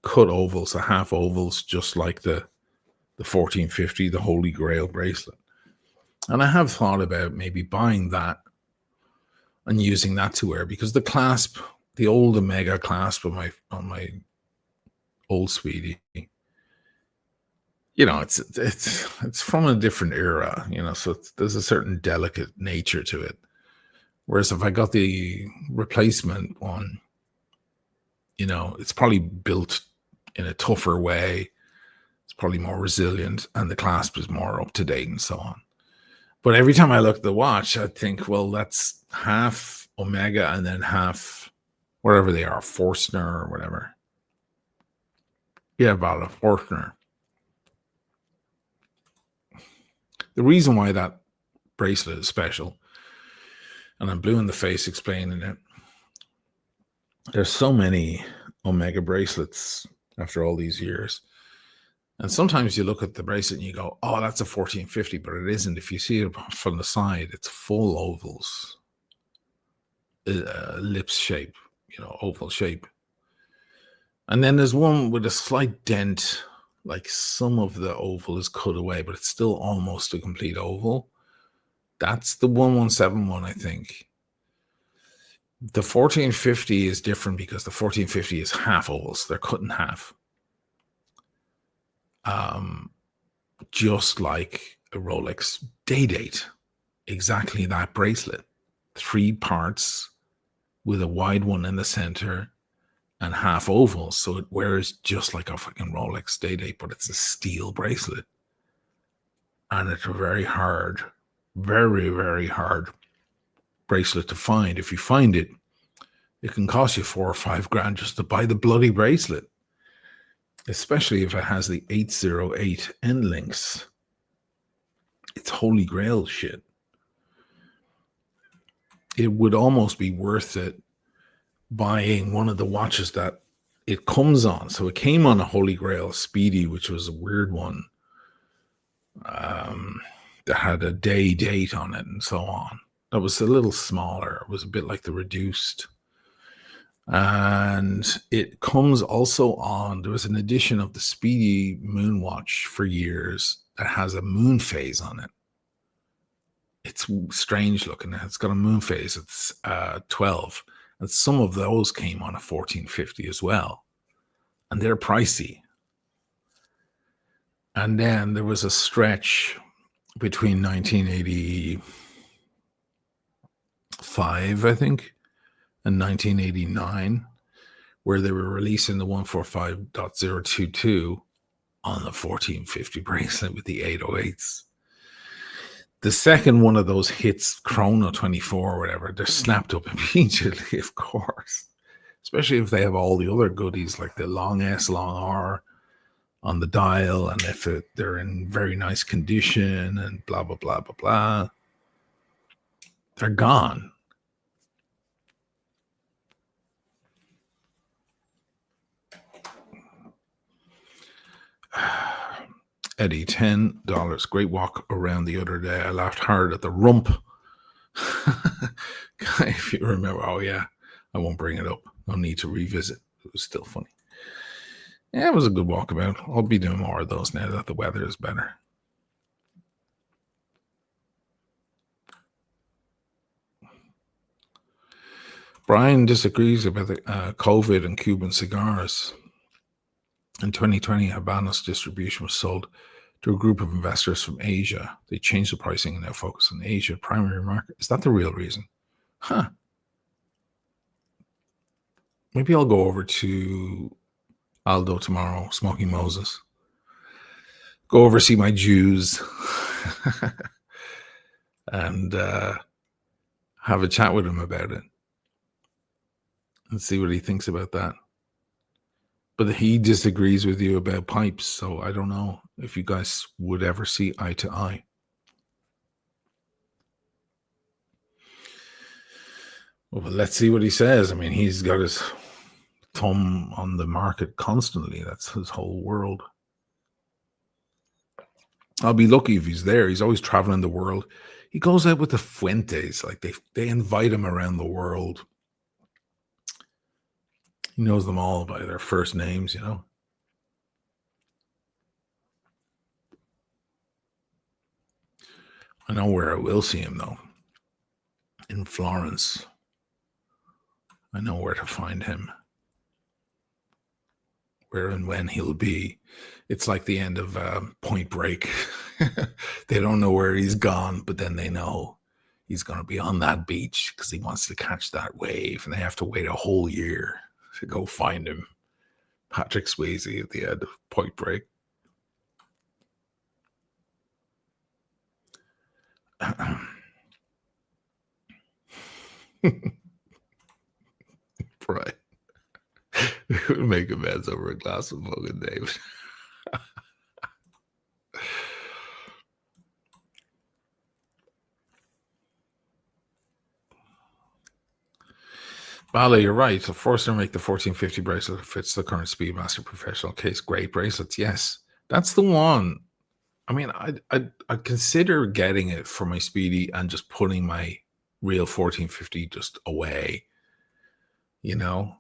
cut ovals, the half ovals, just like the 1450, the Holy Grail bracelet. And I have thought about maybe buying that and using that to wear, because the clasp, the old Omega clasp on my old Speedy, it's from a different era, so there's a certain delicate nature to it. Whereas if I got the replacement one, it's probably built in a tougher way. It's probably more resilient, and the clasp is more up to date and so on. But every time I look at the watch, I think, well, that's half Omega and then half whatever they are, Forstner or whatever. Yeah, about a Forstner. The reason why that bracelet is special, and I'm blue in the face explaining it, there's so many Omega bracelets after all these years. And sometimes you look at the bracelet and you go, oh, that's a 1450, but it isn't. If you see it from the side, it's full ovals, ellipse shape, oval shape. And then there's one with a slight dent, like some of the oval is cut away, but it's still almost a complete oval. That's the 1171, I think. The 1450 is different because the 1450 is half ovals. They're cut in half. Just like a Rolex Day-Date. Exactly that bracelet. 3 parts with a wide one in the center and half oval. So it wears just like a fucking Rolex Day-Date, but it's a steel bracelet. And it's a very hard, very, very hard bracelet to find. If you find it, it can cost you $4 or $5 just to buy the bloody bracelet. Especially if it has the 808 end links. It's holy grail shit. It would almost be worth it buying one of the watches that it comes on. So it came on a Holy Grail Speedy, which was a weird one. That had a day date on it and so on. That was a little smaller. It was a bit like the reduced. And it comes also on, there was an edition of the Speedy Moon Watch for years that has a moon phase on it. It's strange looking. It's got a moon phase. It's 12. And some of those came on a 1450 as well. And they're pricey. And then there was a stretch between 1985, I think, and 1989, where they were releasing the 145.022 on the 1450 bracelet with the 808s. The second one of those hits Chrono 24 or whatever, they're snapped up immediately, of course. Especially if they have all the other goodies like the long S, long R on the dial, and if they're in very nice condition and blah, blah, blah, blah, blah. They're gone. Eddie, $10. Great walk around the other day. I laughed hard at the rump. If you remember, oh yeah, I won't bring it up. No need to revisit. It was still funny. Yeah, it was a good walkabout. I'll be doing more of those now that the weather is better. Brian disagrees about the COVID and Cuban cigars. In 2020, Habanos distribution was sold to a group of investors from Asia. They changed the pricing and now focus on Asia primary market. Is that the real reason? Huh. Maybe I'll go over to Aldo tomorrow, Smoking Moses. Go over see my Jews and have a chat with him about it and see what he thinks about that. But he disagrees with you about pipes, so I don't know if you guys would ever see eye to eye. Well, let's see what he says. I mean, he's got his thumb on the market constantly. That's his whole world. I'll be lucky if he's there. He's always traveling the world. He goes out with the Fuentes. Like they invite him around the world. He knows them all by their first names, you know. I know where I will see him, though. In Florence. I know where to find him. Where and when he'll be. It's like the end of Point Break. They don't know where he's gone, but then they know he's going to be on that beach because he wants to catch that wave, and they have to wait a whole year to go find him. Patrick Swayze at the end of Point Break. Right. Make amends over a glass of fucking David. Malley, you're right. So Forster make the 1450 bracelet that fits the current Speedmaster professional case. Great bracelets. Yes. That's the one. I mean, I'd consider getting it for my Speedy and just putting my real 1450 just away, you know,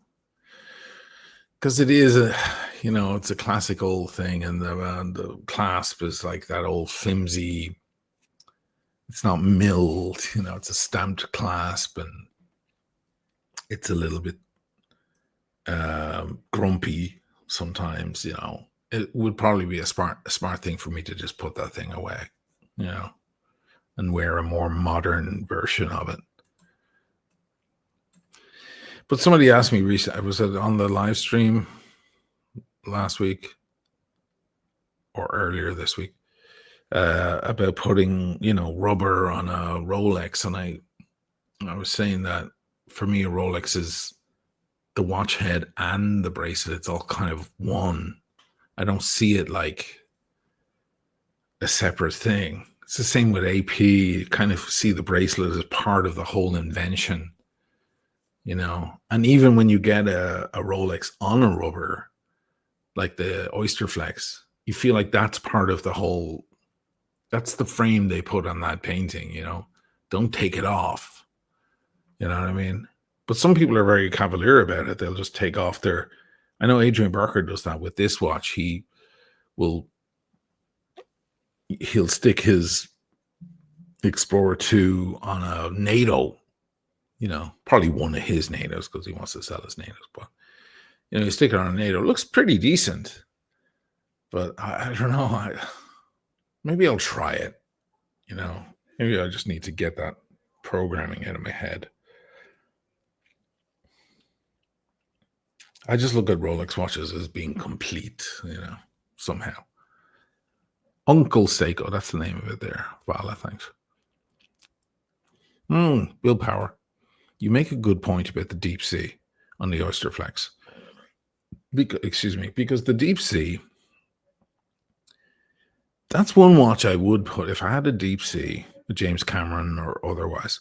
because it is a, it's a classic old thing, and the clasp is like that old flimsy. It's not milled, it's a stamped clasp, and it's a little bit grumpy sometimes. It would probably be a smart thing for me to just put that thing away, and wear a more modern version of it. But somebody asked me recently, I was on the live stream last week or earlier this week, about putting, rubber on a Rolex. And I was saying that for me, a Rolex is the watch head and the bracelet. It's all kind of one. I don't see it like a separate thing. It's the same with AP. You kind of see the bracelet as part of the whole invention, and even when you get a Rolex on a rubber, like the Oyster Flex, you feel like that's part of the whole, that's the frame they put on that painting, don't take it off. You know what I mean? But some people are very cavalier about it. They'll just take off I know Adrian Barker does that with this watch. He'll stick his Explorer 2 on a NATO, probably one of his NATOs because he wants to sell his NATOs. But, you stick it on a NATO. It looks pretty decent. But I don't know. Maybe I'll try it, Maybe I just need to get that programming out of my head. I just look at Rolex watches as being complete, somehow. Uncle Seiko, that's the name of it there. Vala, thanks. Bill Power. You make a good point about the deep sea on the Oyster Flex. Because the deep sea, that's one watch I would put if I had a deep sea, a James Cameron or otherwise.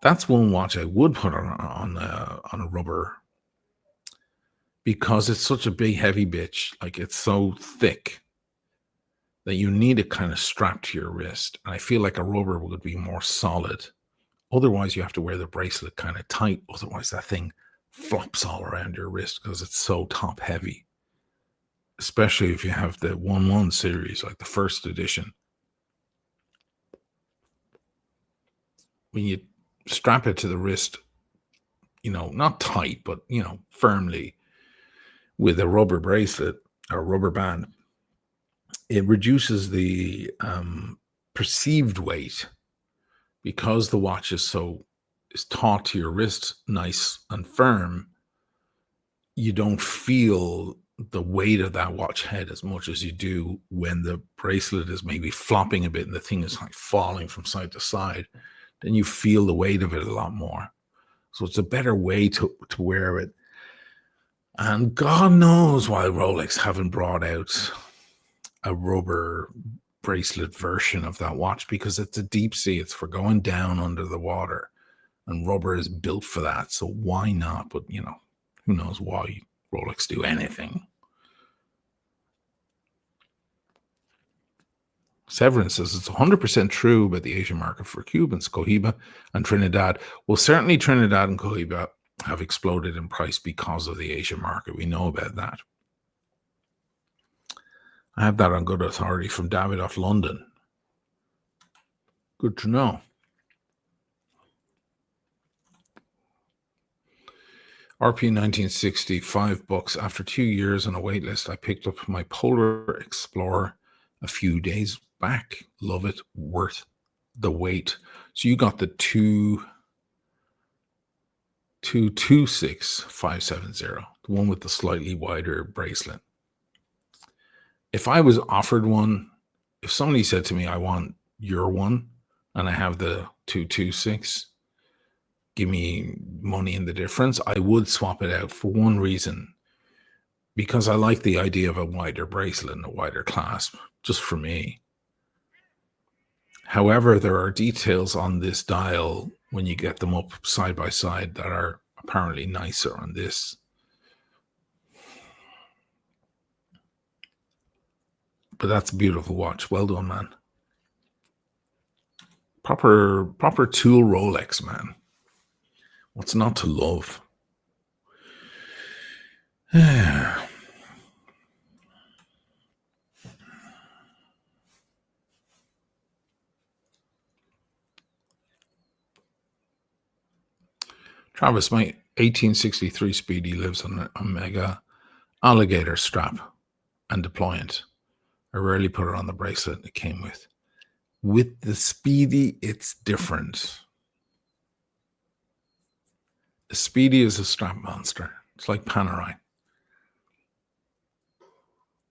That's one watch I would put on a rubber, because it's such a big, heavy bitch. Like, it's so thick that you need it kind of strapped to your wrist. And I feel like a rubber would be more solid. Otherwise, you have to wear the bracelet kind of tight. Otherwise, that thing flops all around your wrist because it's so top heavy. Especially if you have the 1-1 series, like the first edition. When you strap it to the wrist, not tight, but, firmly with a rubber bracelet or rubber band, it reduces the perceived weight, because the watch is taut to your wrist, nice and firm. You don't feel the weight of that watch head as much as you do when the bracelet is maybe flopping a bit and the thing is like falling from side to side. Then you feel the weight of it a lot more. So it's a better way to wear it. And God knows why Rolex haven't brought out a rubber bracelet version of that watch, because it's a deep sea. It's for going down under the water, and rubber is built for that. So why not? But, who knows why Rolex do anything. Severin says it's 100% true about the Asian market for Cubans, Cohiba, and Trinidad. Well, certainly Trinidad and Cohiba have exploded in price because of the Asian market. We know about that. I have that on good authority from David off London. Good to know. RP 1960, $5. After 2 years on a wait list, I picked up my Polar Explorer a few days back. Love it. Worth the wait. So you got the 226570, the one with the slightly wider bracelet. If I was offered one, if somebody said to me, I want your one, and I have the 226, give me money in the difference, I would swap it out for one reason, because I like the idea of a wider bracelet and a wider clasp, just for me. However, there are details on this dial when you get them up side by side that are apparently nicer on this. But that's a beautiful watch. Well done, man. Proper tool Rolex, man. What's not to love? Travis, my 1863 Speedy lives on an Omega alligator strap and deployant. I rarely put it on the bracelet it came with. With the Speedy, it's different. The Speedy is a strap monster. It's like Panerai.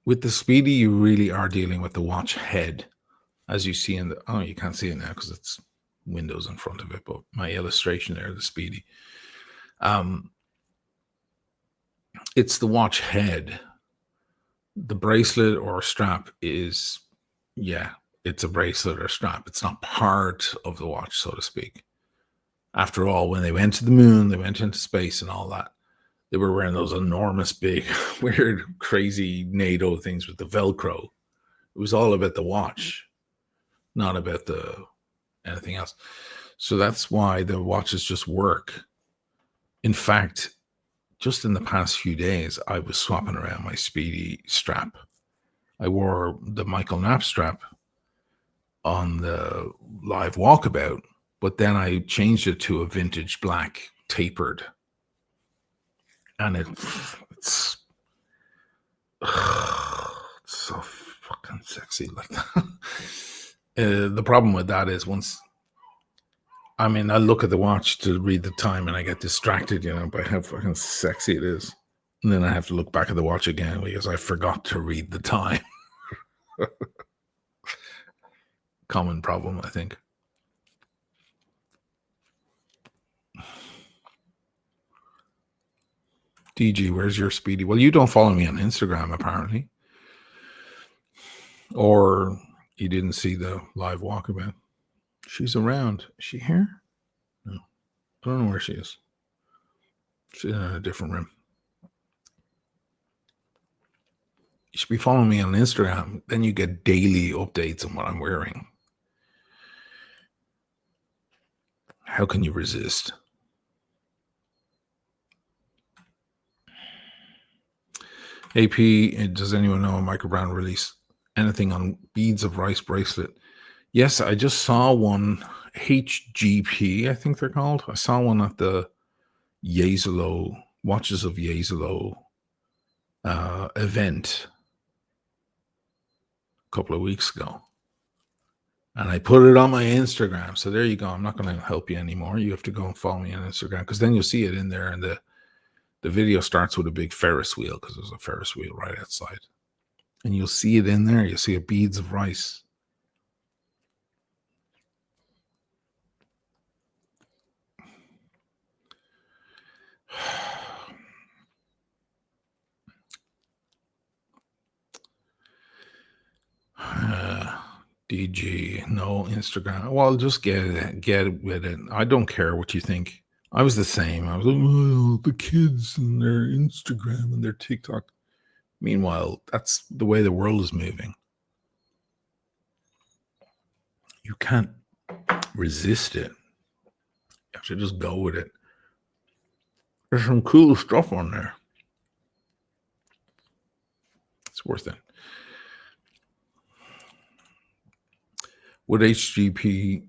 With the Speedy, you really are dealing with the watch head, as you see in the. Oh, you can't see it now because it's windows in front of it. But my illustration there, the Speedy, it's the watch head. The bracelet or strap is, yeah, it's a bracelet or strap. It's not part of the watch, so to speak. After all, when they went to the moon, they went into space and all that. They were wearing those enormous, big, weird, crazy NATO things with the Velcro. It was all about the watch, not about anything else. So that's why the watches just work. In fact, just in the past few days, I was swapping around my Speedy strap. I wore the Michael Knapp strap on the live walkabout, but then I changed it to a vintage black tapered. And it's so fucking sexy like that. The problem with that is I look at the watch to read the time and I get distracted, by how fucking sexy it is. And then I have to look back at the watch again because I forgot to read the time. Common problem, I think. DG, where's your Speedy? Well, you don't follow me on Instagram, apparently. Or you didn't see the live walkabout. She's around. Is she here? No. I don't know where she is. She's in a different room. You should be following me on Instagram. Then you get daily updates on what I'm wearing. How can you resist? AP, does anyone know a microbrand release anything on beads of rice bracelet? Yes, I just saw one, HGP, I think they're called. I saw one at the Yezelo, Watches of Yezelo event a couple of weeks ago. And I put it on my Instagram. So there you go. I'm not going to help you anymore. You have to go and follow me on Instagram because then you'll see it in there. And the video starts with a big Ferris wheel because there's a Ferris wheel right outside. And you'll see it in there. You'll see beads of rice. DG, no Instagram. Well, just get it with it. I don't care what you think. I was the same. I was like, oh, the kids and their Instagram and their TikTok. Meanwhile, that's the way the world is moving. You can't resist it. You have to just go with it. There's some cool stuff on there. It's worth it. Would HGP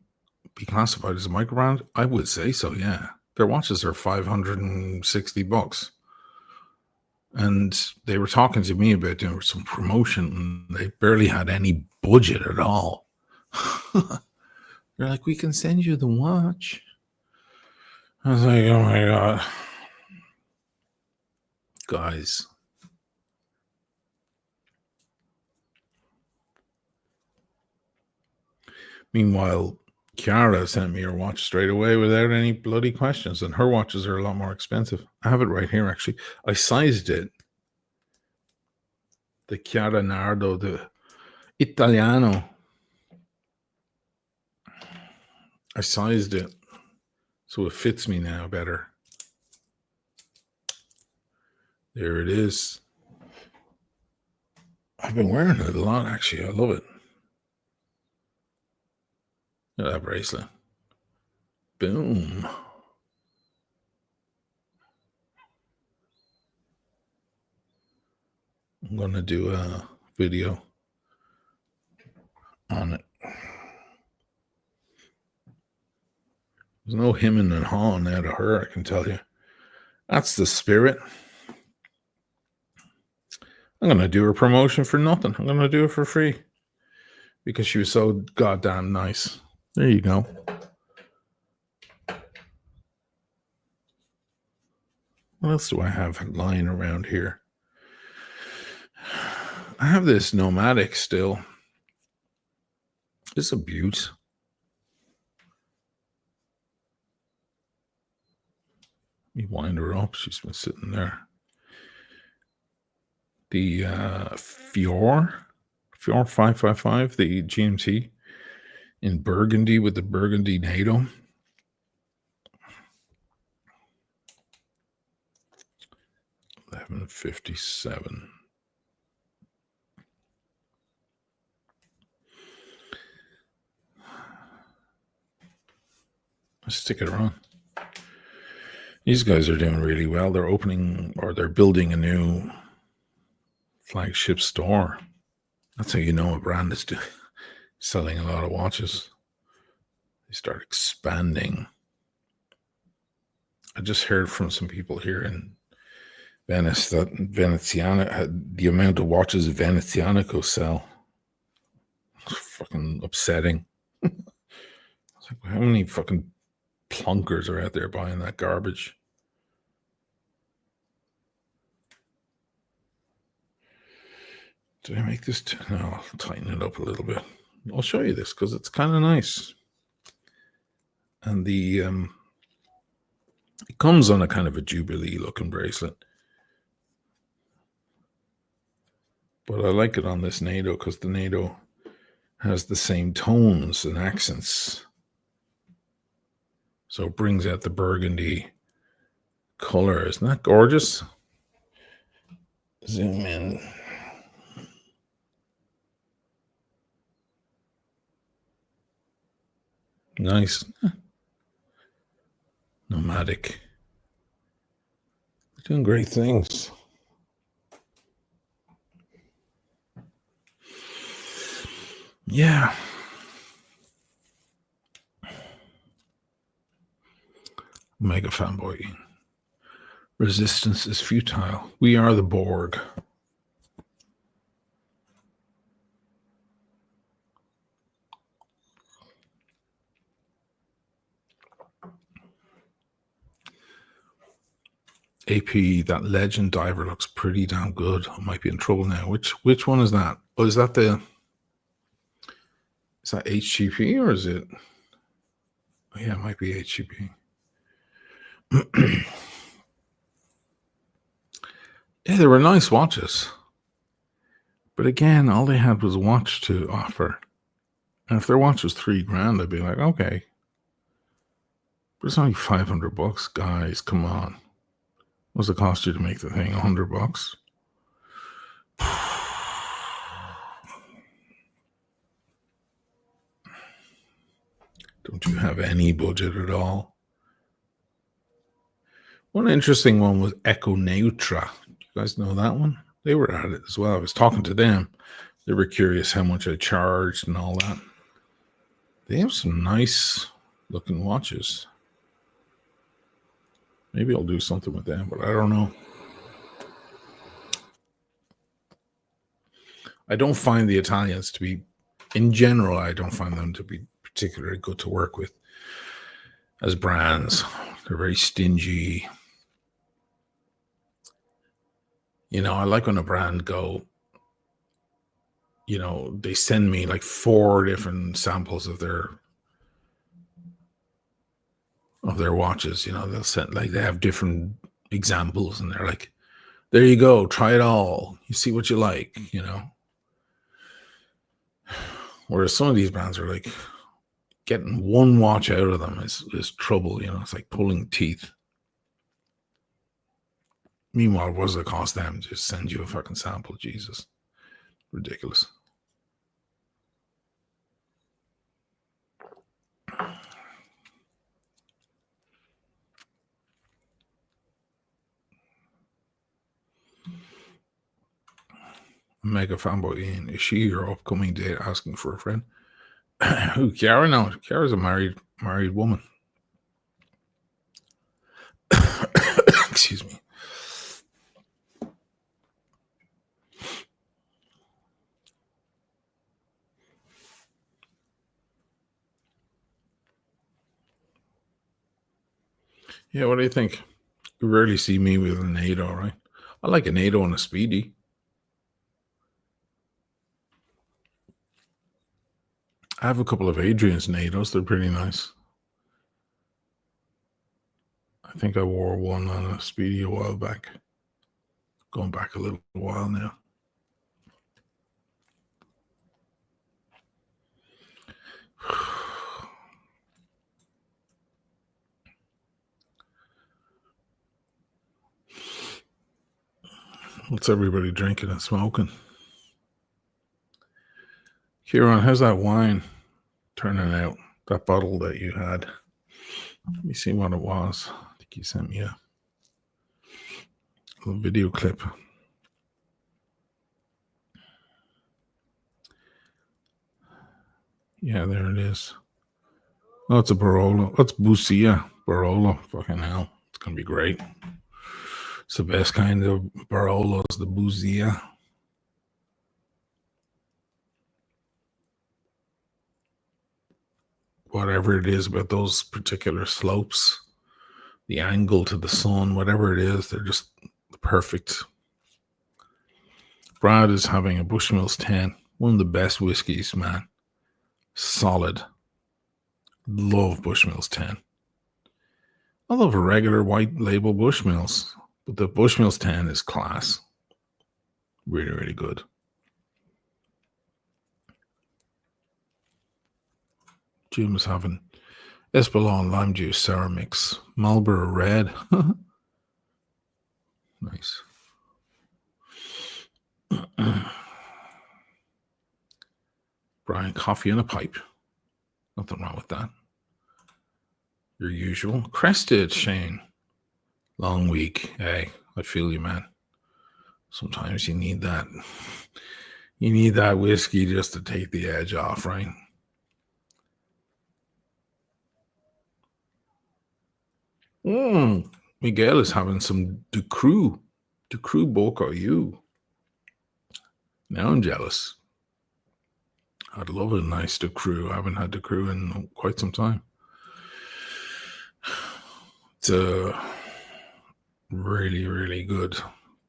be classified as a microbrand? I would say so, yeah. Their watches are $560. And they were talking to me about doing some promotion, and they barely had any budget at all. They're like, we can send you the watch. I was like, oh my God. Guys. Meanwhile, Kiara sent me her watch straight away without any bloody questions, and her watches are a lot more expensive. I have it right here, actually. I sized it. The Chiara Nardo, the Italiano. I sized it so it fits me now better. There it is. I've been wearing it a lot, actually. I love it. Look at that bracelet. Boom. I'm going to do a video on it. There's no hemming and hawing out of her, I can tell you. That's the spirit. I'm going to do her promotion for nothing. I'm going to do it for free because she was so goddamn nice. There you go. What else do I have lying around here? I have this Nomadic still. It's a beaut. Let me wind her up. She's been sitting there. The Fior 555, the GMT in burgundy with the burgundy NATO. $11.57. Let's stick it around. These guys are doing really well. They're opening, or they're building a new flagship store. That's how you know a brand is selling a lot of watches. They start expanding. I just heard from some people here in Venice that the amount of watches Venezianico sell, it's fucking upsetting. It's like, how many fucking plunkers are out there buying that garbage? Did I make this? No, I'll tighten it up a little bit. I'll show you this because it's kind of nice. And the it comes on a kind of a Jubilee looking bracelet. But I like it on this NATO because the NATO has the same tones and accents. So it brings out the burgundy color. Isn't that gorgeous? Zoom in. Nice. Nomadic. Doing great things. Yeah. Mega fanboy. Resistance is futile. We are the Borg. AP, that Legend diver looks pretty damn good. I might be in trouble now. Which one is that? Oh, is that HGP or is it? Oh, yeah, it might be HGP. Yeah, they were nice watches. But again, all they had was a watch to offer. And if their watch was $3,000, I'd be like, okay. But it's only $500, guys. Come on. What does it cost you to make the thing? $100? Don't you have any budget at all? One interesting one was Echo Neutra. You guys know that one? They were at it as well. I was talking to them. They were curious how much I charged and all that. They have some nice looking watches. Maybe I'll do something with them, but I don't know. I don't find the Italians to be, in general, I don't find them to be particularly good to work with as brands. They're very stingy. You know, I like when a brand they send me like 4 different samples of their of their watches. They'll send like they have different examples, and they're like, "There you go, try it all. You see what you like." Whereas some of these brands are like getting one watch out of them is trouble. It's like pulling teeth. Meanwhile, what does it cost them to just send you a fucking sample? Jesus, ridiculous. Mega fanboy Ian. Is she your upcoming date asking for a friend? Who, Kiara? No, Kiara's a married woman. Excuse me. Yeah, what do you think? You rarely see me with an 8, right? I like an 8 and a Speedy. I have a couple of Adrian's NATOs. They're pretty nice. I think I wore one on a Speedy a while back. Going back a little while now. What's everybody drinking and smoking? Kieran, how's that wine turning out? That bottle that you had. Let me see what it was. I think you sent me a little video clip. Yeah, there it is. Oh, it's a Barolo. That's Busia Barolo. Fucking hell. It's going to be great. It's the best kind of Barolos, the Busia. Whatever it is about those particular slopes, the angle to the sun, whatever it is, they're just perfect. Brad is having a Bushmills 10. One of the best whiskeys, man. Solid. Love Bushmills 10. I love a regular white label Bushmills, but the Bushmills 10 is class. Really, really good. Jim is having Espelon lime juice sour mix. Marlboro red. Nice. Brian, coffee and a pipe. Nothing wrong with that. Your usual. Crested, Shane. Long week. Hey, I feel you, man. Sometimes you need that. You need that whiskey just to take the edge off, right? Miguel is having some Ducru. Ducru Boca you. Now I'm jealous. I'd love a nice Ducru. I haven't had Ducru in quite some time. It's a really, really good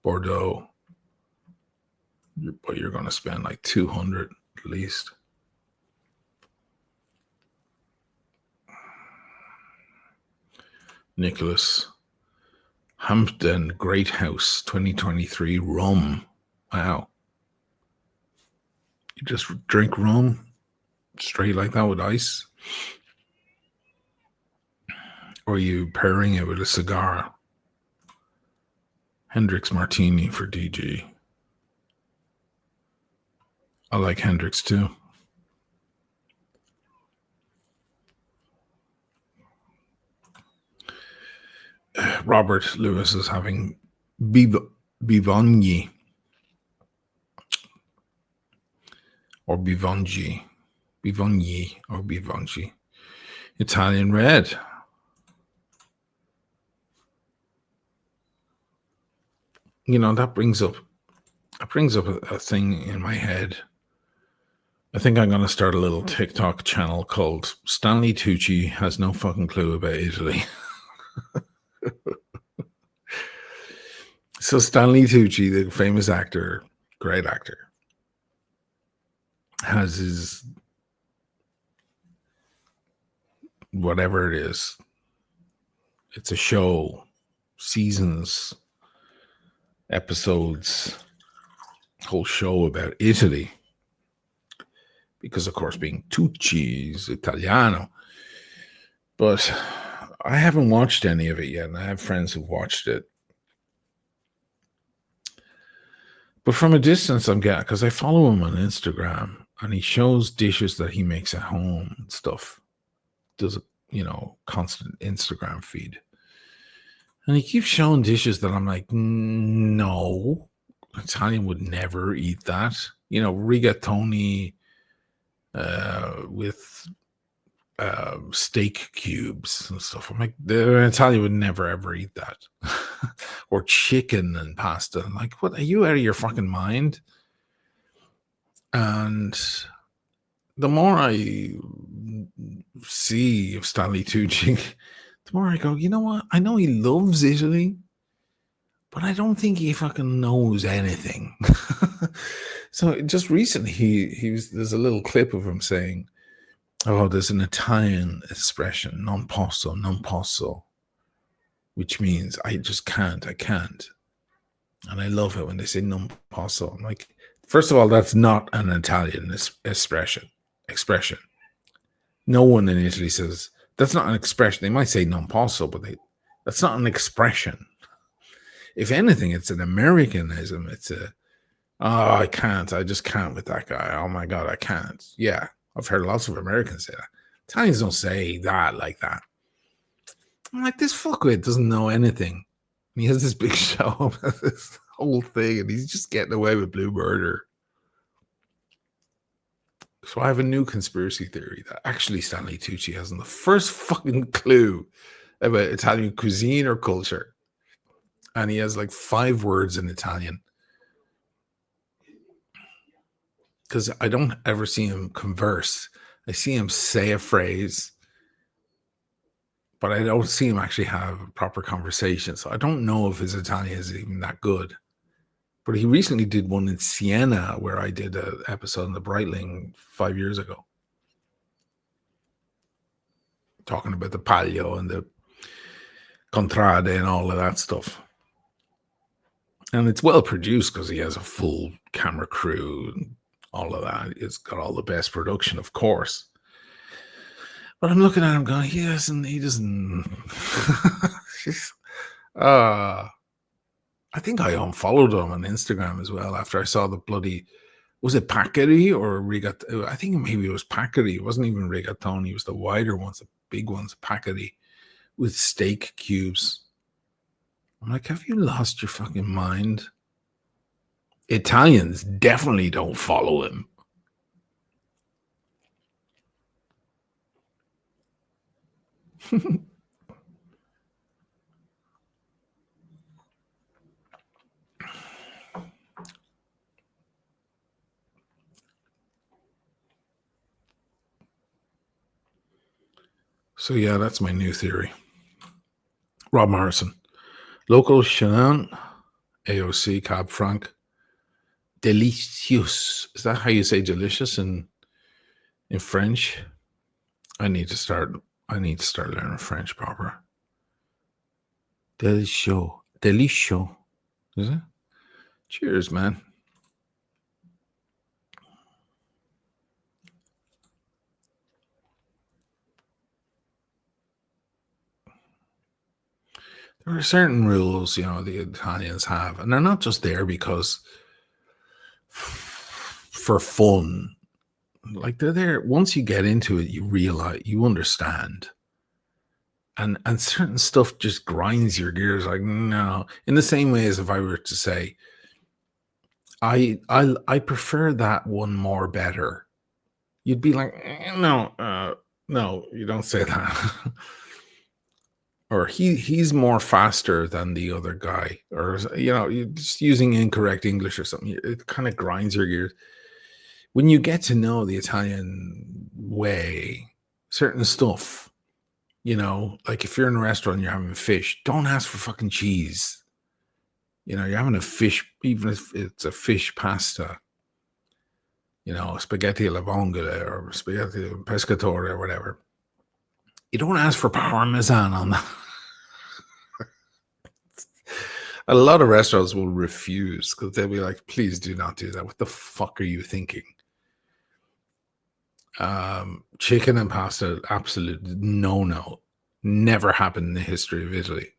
Bordeaux. But you're going to spend like 200 at least. Nicholas. Hampton Great House 2023 rum. Wow. You just drink rum straight like that with ice? Or are you pairing it with a cigar? Hendrix Martini for DG. I like Hendrix too. Robert Lewis is having Bivogni or Bivongi. Bivogni or Bivongi. Italian red. That brings up a thing in my head. I think I'm going to start a little TikTok channel called Stanley Tucci Has No Fucking Clue About Italy. So Stanley Tucci, the famous actor, great actor, has his whatever it is, It's a show, seasons, episodes, whole show about Italy. Because, of course, being Tucci is Italiano. But I haven't watched any of it yet, and I have friends who've watched it. But from a distance, I'm getting, because I follow him on Instagram, and he shows dishes that he makes at home and stuff. Does a constant Instagram feed, and he keeps showing dishes that I'm like, no, Italian would never eat that. Rigatoni with steak cubes and stuff. I'm like, the Italian would never ever eat that. Or chicken and pasta. I'm like, what, are you out of your fucking mind? And the more I see of Stanley Tucci, the more I go, you know what? I know he loves Italy, but I don't think he fucking knows anything. So just recently, there's a little clip of him saying, oh, there's an Italian expression, non posso, which means I just can't, I can't. And I love it when they say non posso. I'm like, first of all, that's not an Italian expression. No one in Italy says, that's not an expression. They might say non posso, but that's not an expression. If anything, it's an Americanism. It's I can't. I just can't with that guy. Oh my God, I can't. Yeah, I've heard lots of Americans say that. Italians don't say that like that. I'm like, this fuckwit doesn't know anything. And he has this big show about this whole thing, and he's just getting away with blue murder. So I have a new conspiracy theory that actually Stanley Tucci hasn't the first fucking clue about Italian cuisine or culture. And he has like 5 words in Italian. Because I don't ever see him converse. I see him say a phrase, but I don't see him actually have a proper conversation. So I don't know if his Italian is even that good. But he recently did one in Siena where I did an episode in the Breitling 5 years ago. Talking about the Palio and the Contrade and all of that stuff. And it's well produced because he has a full camera crew and all of that. It's got all the best production, of course. But I'm looking at him going, he doesn't. I think I unfollowed him on Instagram as well after I saw the bloody, was it Packery or Rigatoni? I think maybe it was Packery. It wasn't even Rigatoni. It was the wider ones, the big ones, Packery, with steak cubes. I'm like, have you lost your fucking mind? Italians definitely don't follow him. So yeah, that's my new theory. Rob Morrison. Local Chenin, AOC, Cab Franc. Delicious. Is that how you say delicious in French? I need to start learning French proper. Delicious. Is it? Cheers, man. There are certain rules, the Italians have, and they're not just there because for fun. Like, they're there. Once you get into it, you realize, you understand. And certain stuff just grinds your gears. Like, no. In the same way as if I were to say, I prefer that one more better. You'd be like, no, you don't say that. Or he's more faster than the other guy, or you're just using incorrect English or something. It kind of grinds your gears. When you get to know the Italian way, certain stuff, like if you're in a restaurant and you're having fish, don't ask for fucking cheese. You're having a fish, even if it's a fish pasta, spaghetti alla vongole or spaghetti pescatore or whatever. You don't ask for Parmesan on that. A lot of restaurants will refuse because they'll be like, "Please do not do that. What the fuck are you thinking?" Chicken and pasta, absolute no. Never happened in the history of Italy.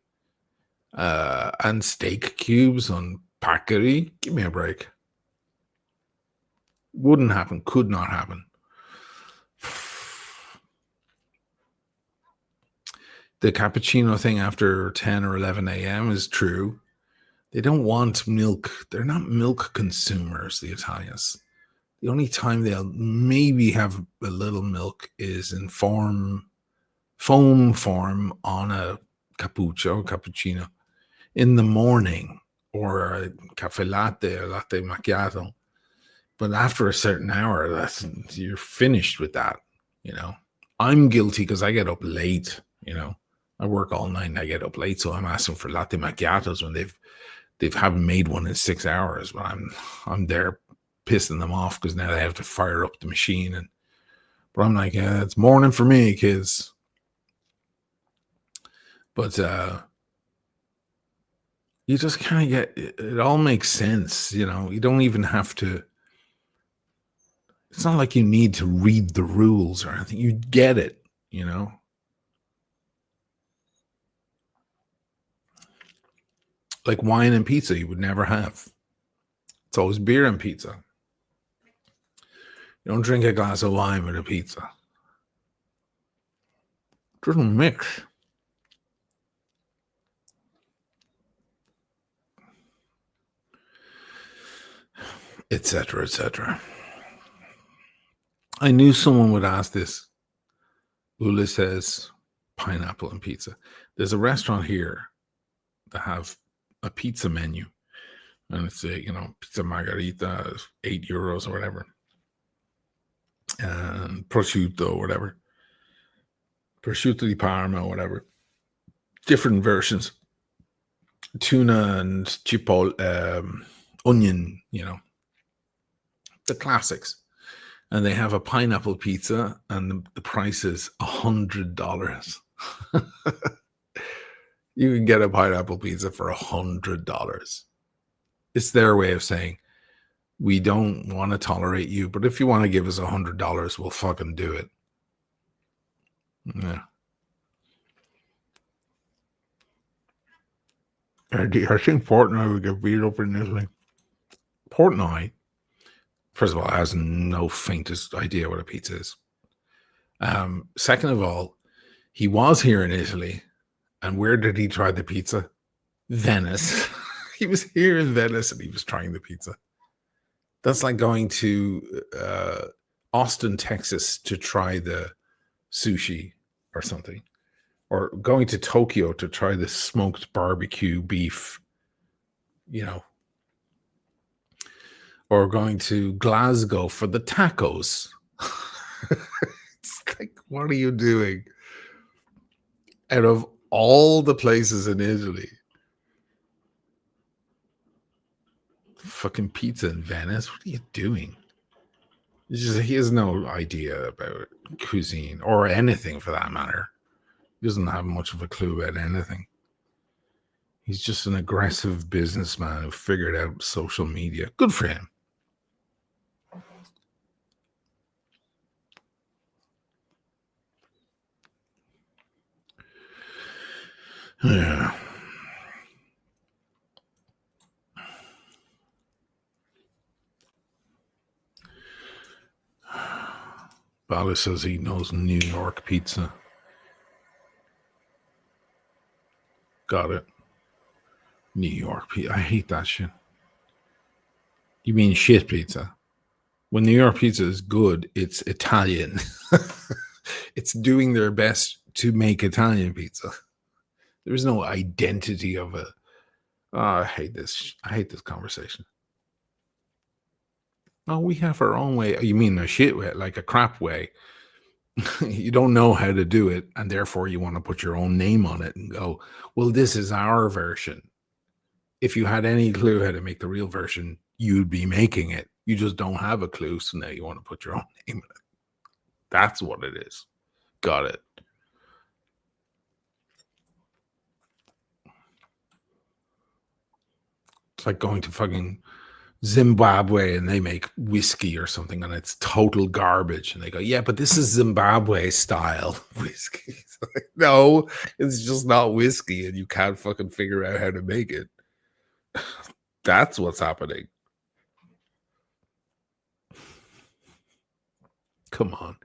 And steak cubes on packery, give me a break. Wouldn't happen, could not happen. The cappuccino thing after 10 or 11 a.m. is true. They don't want milk. They're not milk consumers, the Italians. The only time they'll maybe have a little milk is in foam form on a cappuccino in the morning, or a cafe latte or latte macchiato. But after a certain hour, you're finished with that, you know. I'm guilty because I get up late, you know. I work all night and I get up late, so I'm asking for latte macchiatos when they've haven't made one in 6 hours, but I'm there pissing them off because now they have to fire up the machine. But I'm like, yeah, it's morning for me, kids. But you just kind of get it all makes sense, you know. You don't even have to. It's not like you need to read the rules or anything. You get it, you know. Like wine and pizza, you would never have. It's always beer and pizza. You don't drink a glass of wine with a pizza. It doesn't mix. Etc. Etc. I knew someone would ask this. Ula says pineapple and pizza. There's a restaurant here that have a pizza menu, and it's a pizza margarita, €8 or whatever, and prosciutto or whatever, prosciutto di Parma or whatever, different versions, tuna and chipotle, onion, the classics. And they have a pineapple pizza, and the price is $100. You can get a pineapple pizza for $100. It's their way of saying, we don't want to tolerate you, but if you want to give us $100, we'll fucking do it. Yeah. I think Portnoy would get beat up in Italy. Portnoy, first of all, has no faintest idea what a pizza is. Second of all, he was here in Italy, and where did he try the pizza? Venice. He was here in Venice, and he was trying the pizza. That's like going to Austin, Texas to try the sushi or something, or going to Tokyo to try the smoked barbecue beef, or going to Glasgow for the tacos. It's like, what are you doing? Out of all the places in Italy, fucking pizza in Venice, what are you doing? He has no idea about cuisine or anything for that matter. He doesn't have much of a clue about anything. He's just an aggressive businessman who figured out social media. Good for him. Yeah. Bala says he knows New York pizza. Got it. New York pizza. I hate that shit. You mean shit pizza? When New York pizza is good, it's Italian. It's doing their best to make Italian pizza. There's no identity of a. Oh, I hate this. I hate this conversation. Oh, we have our own way. You mean a shit way, like a crap way? You don't know how to do it, and therefore you want to put your own name on it and go, well, this is our version. If you had any clue how to make the real version, you'd be making it. You just don't have a clue, so now you want to put your own name in it. That's what it is. Got it. like going to fucking Zimbabwe and they make whiskey or something and it's total garbage. And they go, yeah, but this is Zimbabwe style whiskey. It's like, no, it's just not whiskey and you can't fucking figure out how to make it. That's what's happening. Come on.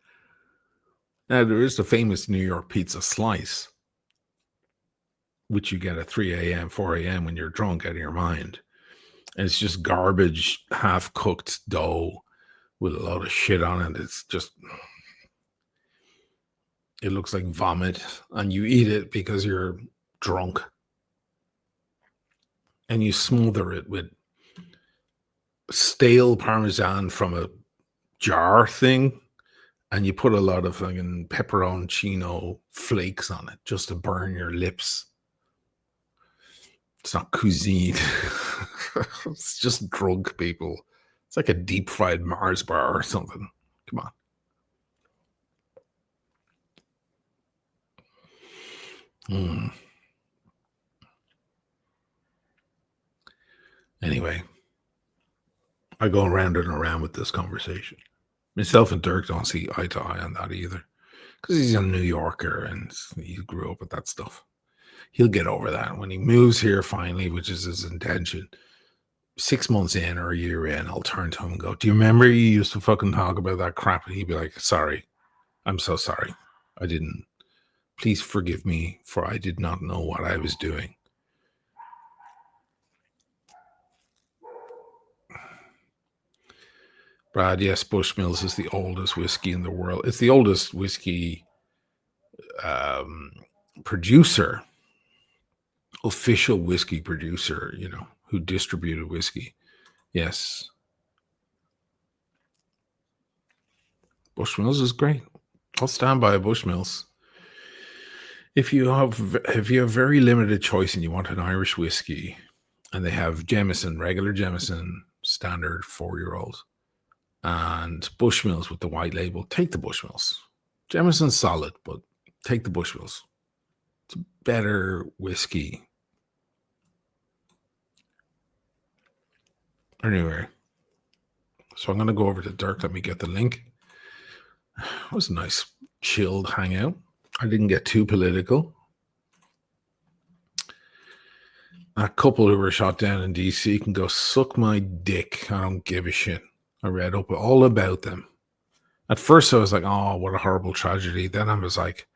Now, there is the famous New York pizza slice, which you get at 3 a.m., 4 a.m. when you're drunk out of your mind. And it's just garbage, half cooked dough with a lot of shit on it. It's just, it looks like vomit. And you eat it because you're drunk. And you smother it with stale Parmesan from a jar thing. And you put a lot of fucking pepperoncino flakes on it just to burn your lips. It's not cuisine. It's just drunk people. It's like a deep fried Mars bar or something. Come on. Anyway, I go around and around with this conversation. Myself and Dirk don't see eye to eye on that either. Because he's a New Yorker and he grew up with that stuff. He'll get over that when he moves here finally, which is his intention. 6 months in or a year in, I'll turn to him and go, do you remember you used to fucking talk about that crap? And he'd be like, sorry. I'm so sorry. I didn't. Please forgive me, for I did not know what I was doing. Brad, yes, Bushmills is the oldest whiskey in the world. It's the oldest whiskey producer, official whiskey producer, you know, who distributed whiskey. Yes. Bushmills is great. I'll stand by Bushmills. If you have very limited choice and you want an Irish whiskey, and they have Jameson, regular Jameson, standard 4-year-old, and Bushmills with the white label, take the Bushmills. Jameson's solid, but take the Bushmills. It's a better whiskey. Anyway, so I'm going to go over to Dirk. Let me get the link. It was a nice, chilled hangout. I didn't get too political. A couple who were shot down in DC can go suck my dick. I don't give a shit. I read up all about them. At first, I was like, oh, what a horrible tragedy. Then I was like,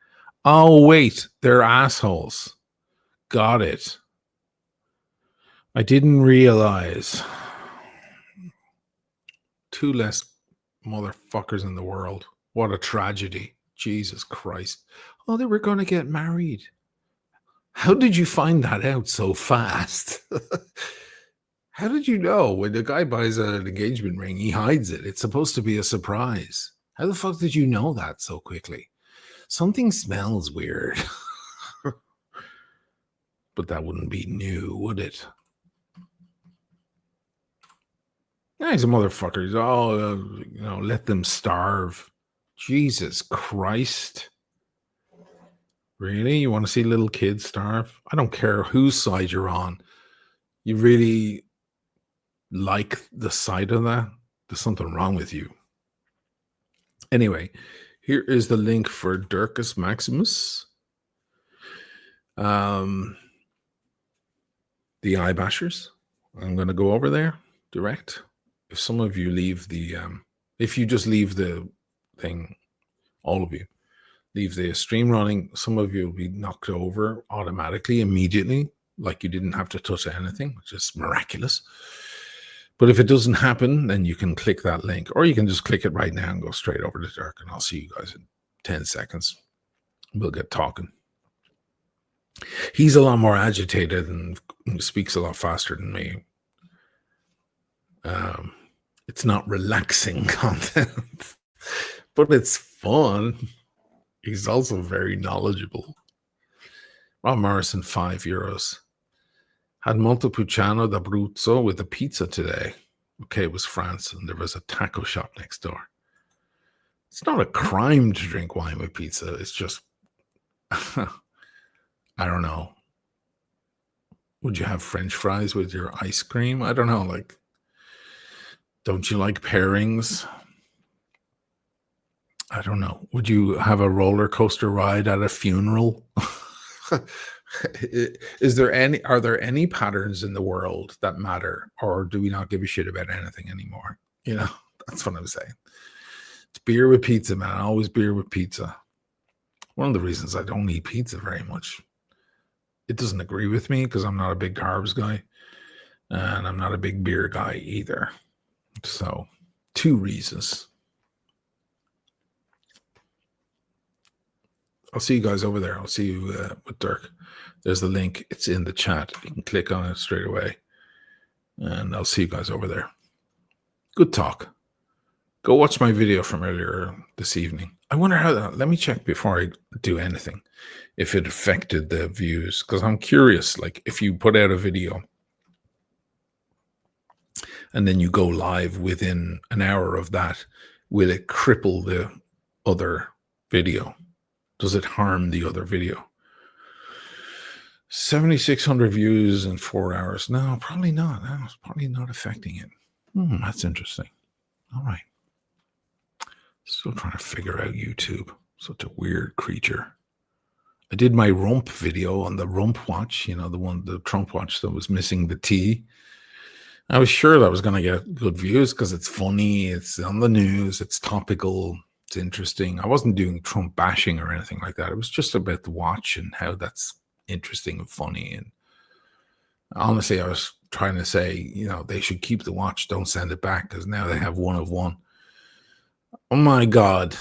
oh, wait, they're assholes. Got it. I didn't realize. 2 less motherfuckers in the world. What a tragedy. Jesus Christ. Oh, they were going to get married. How did you find that out so fast? How did you know when the guy buys an engagement ring, he hides it? It's supposed to be a surprise. How the fuck did you know that so quickly? Something smells weird. But that wouldn't be new, would it? Yeah, he's a motherfucker. He's all, let them starve. Jesus Christ. Really? You want to see little kids starve? I don't care whose side you're on. You really like the side of that? There's something wrong with you. Anyway, here is the link for Dirkus Maximus. The Eye Bashers. I'm going to go over there direct. If some of you leave if you just leave the thing, all of you, leave the stream running, some of you will be knocked over automatically, immediately, like you didn't have to touch anything, which is miraculous. But if it doesn't happen, then you can click that link, or you can just click it right now and go straight over to Dirk, and I'll see you guys in 10 seconds. We'll get talking. He's a lot more agitated and speaks a lot faster than me. It's not relaxing content, but it's fun. He's also very knowledgeable. Rob Morrison, €5. Had Montepulciano d'Abruzzo with a pizza today. Okay, it was France, and there was a taco shop next door. It's not a crime to drink wine with pizza. It's just, I don't know. Would you have French fries with your ice cream? I don't know. Like, don't you like pairings? I don't know. Would you have a roller coaster ride at a funeral? Are there any patterns in the world that matter, or do we not give a shit about anything anymore? You know, that's what I'm saying. It's beer with pizza, man. Always beer with pizza. One of the reasons I don't eat pizza very much. It doesn't agree with me because I'm not a big carbs guy and I'm not a big beer guy either. So, two reasons. I'll see you guys over there. I'll see you with Dirk. There's the link. It's in the chat. You can click on it straight away. And I'll see you guys over there. Good talk. Go watch my video from earlier this evening. I wonder how that, let me check before I do anything, if it affected the views. Because I'm curious, like if you put out a video and then you go live within an hour of that, will it cripple the other video? Does it harm the other video? 7,600 views in 4 hours. No, probably not. No, it's probably not affecting it. That's interesting. All right. Still trying to figure out YouTube. Such a weird creature. I did my rump video on the rump watch, the Trump watch that was missing the T. I was sure that was going to get good views because it's funny, it's on the news, it's topical, it's interesting. I wasn't doing Trump bashing or anything like that. It was just about the watch and how that's interesting and funny. And honestly, I was trying to say, they should keep the watch, don't send it back, because now they have one of one. Oh my God.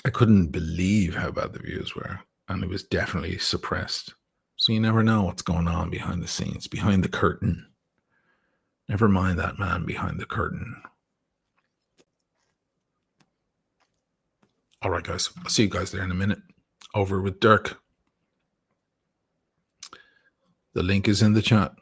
I couldn't believe how bad the views were. And it was definitely suppressed. So you never know what's going on behind the scenes, behind the curtain. Never mind that man behind the curtain. All right, guys. I'll see you guys there in a minute. Over with Dirk. The link is in the chat.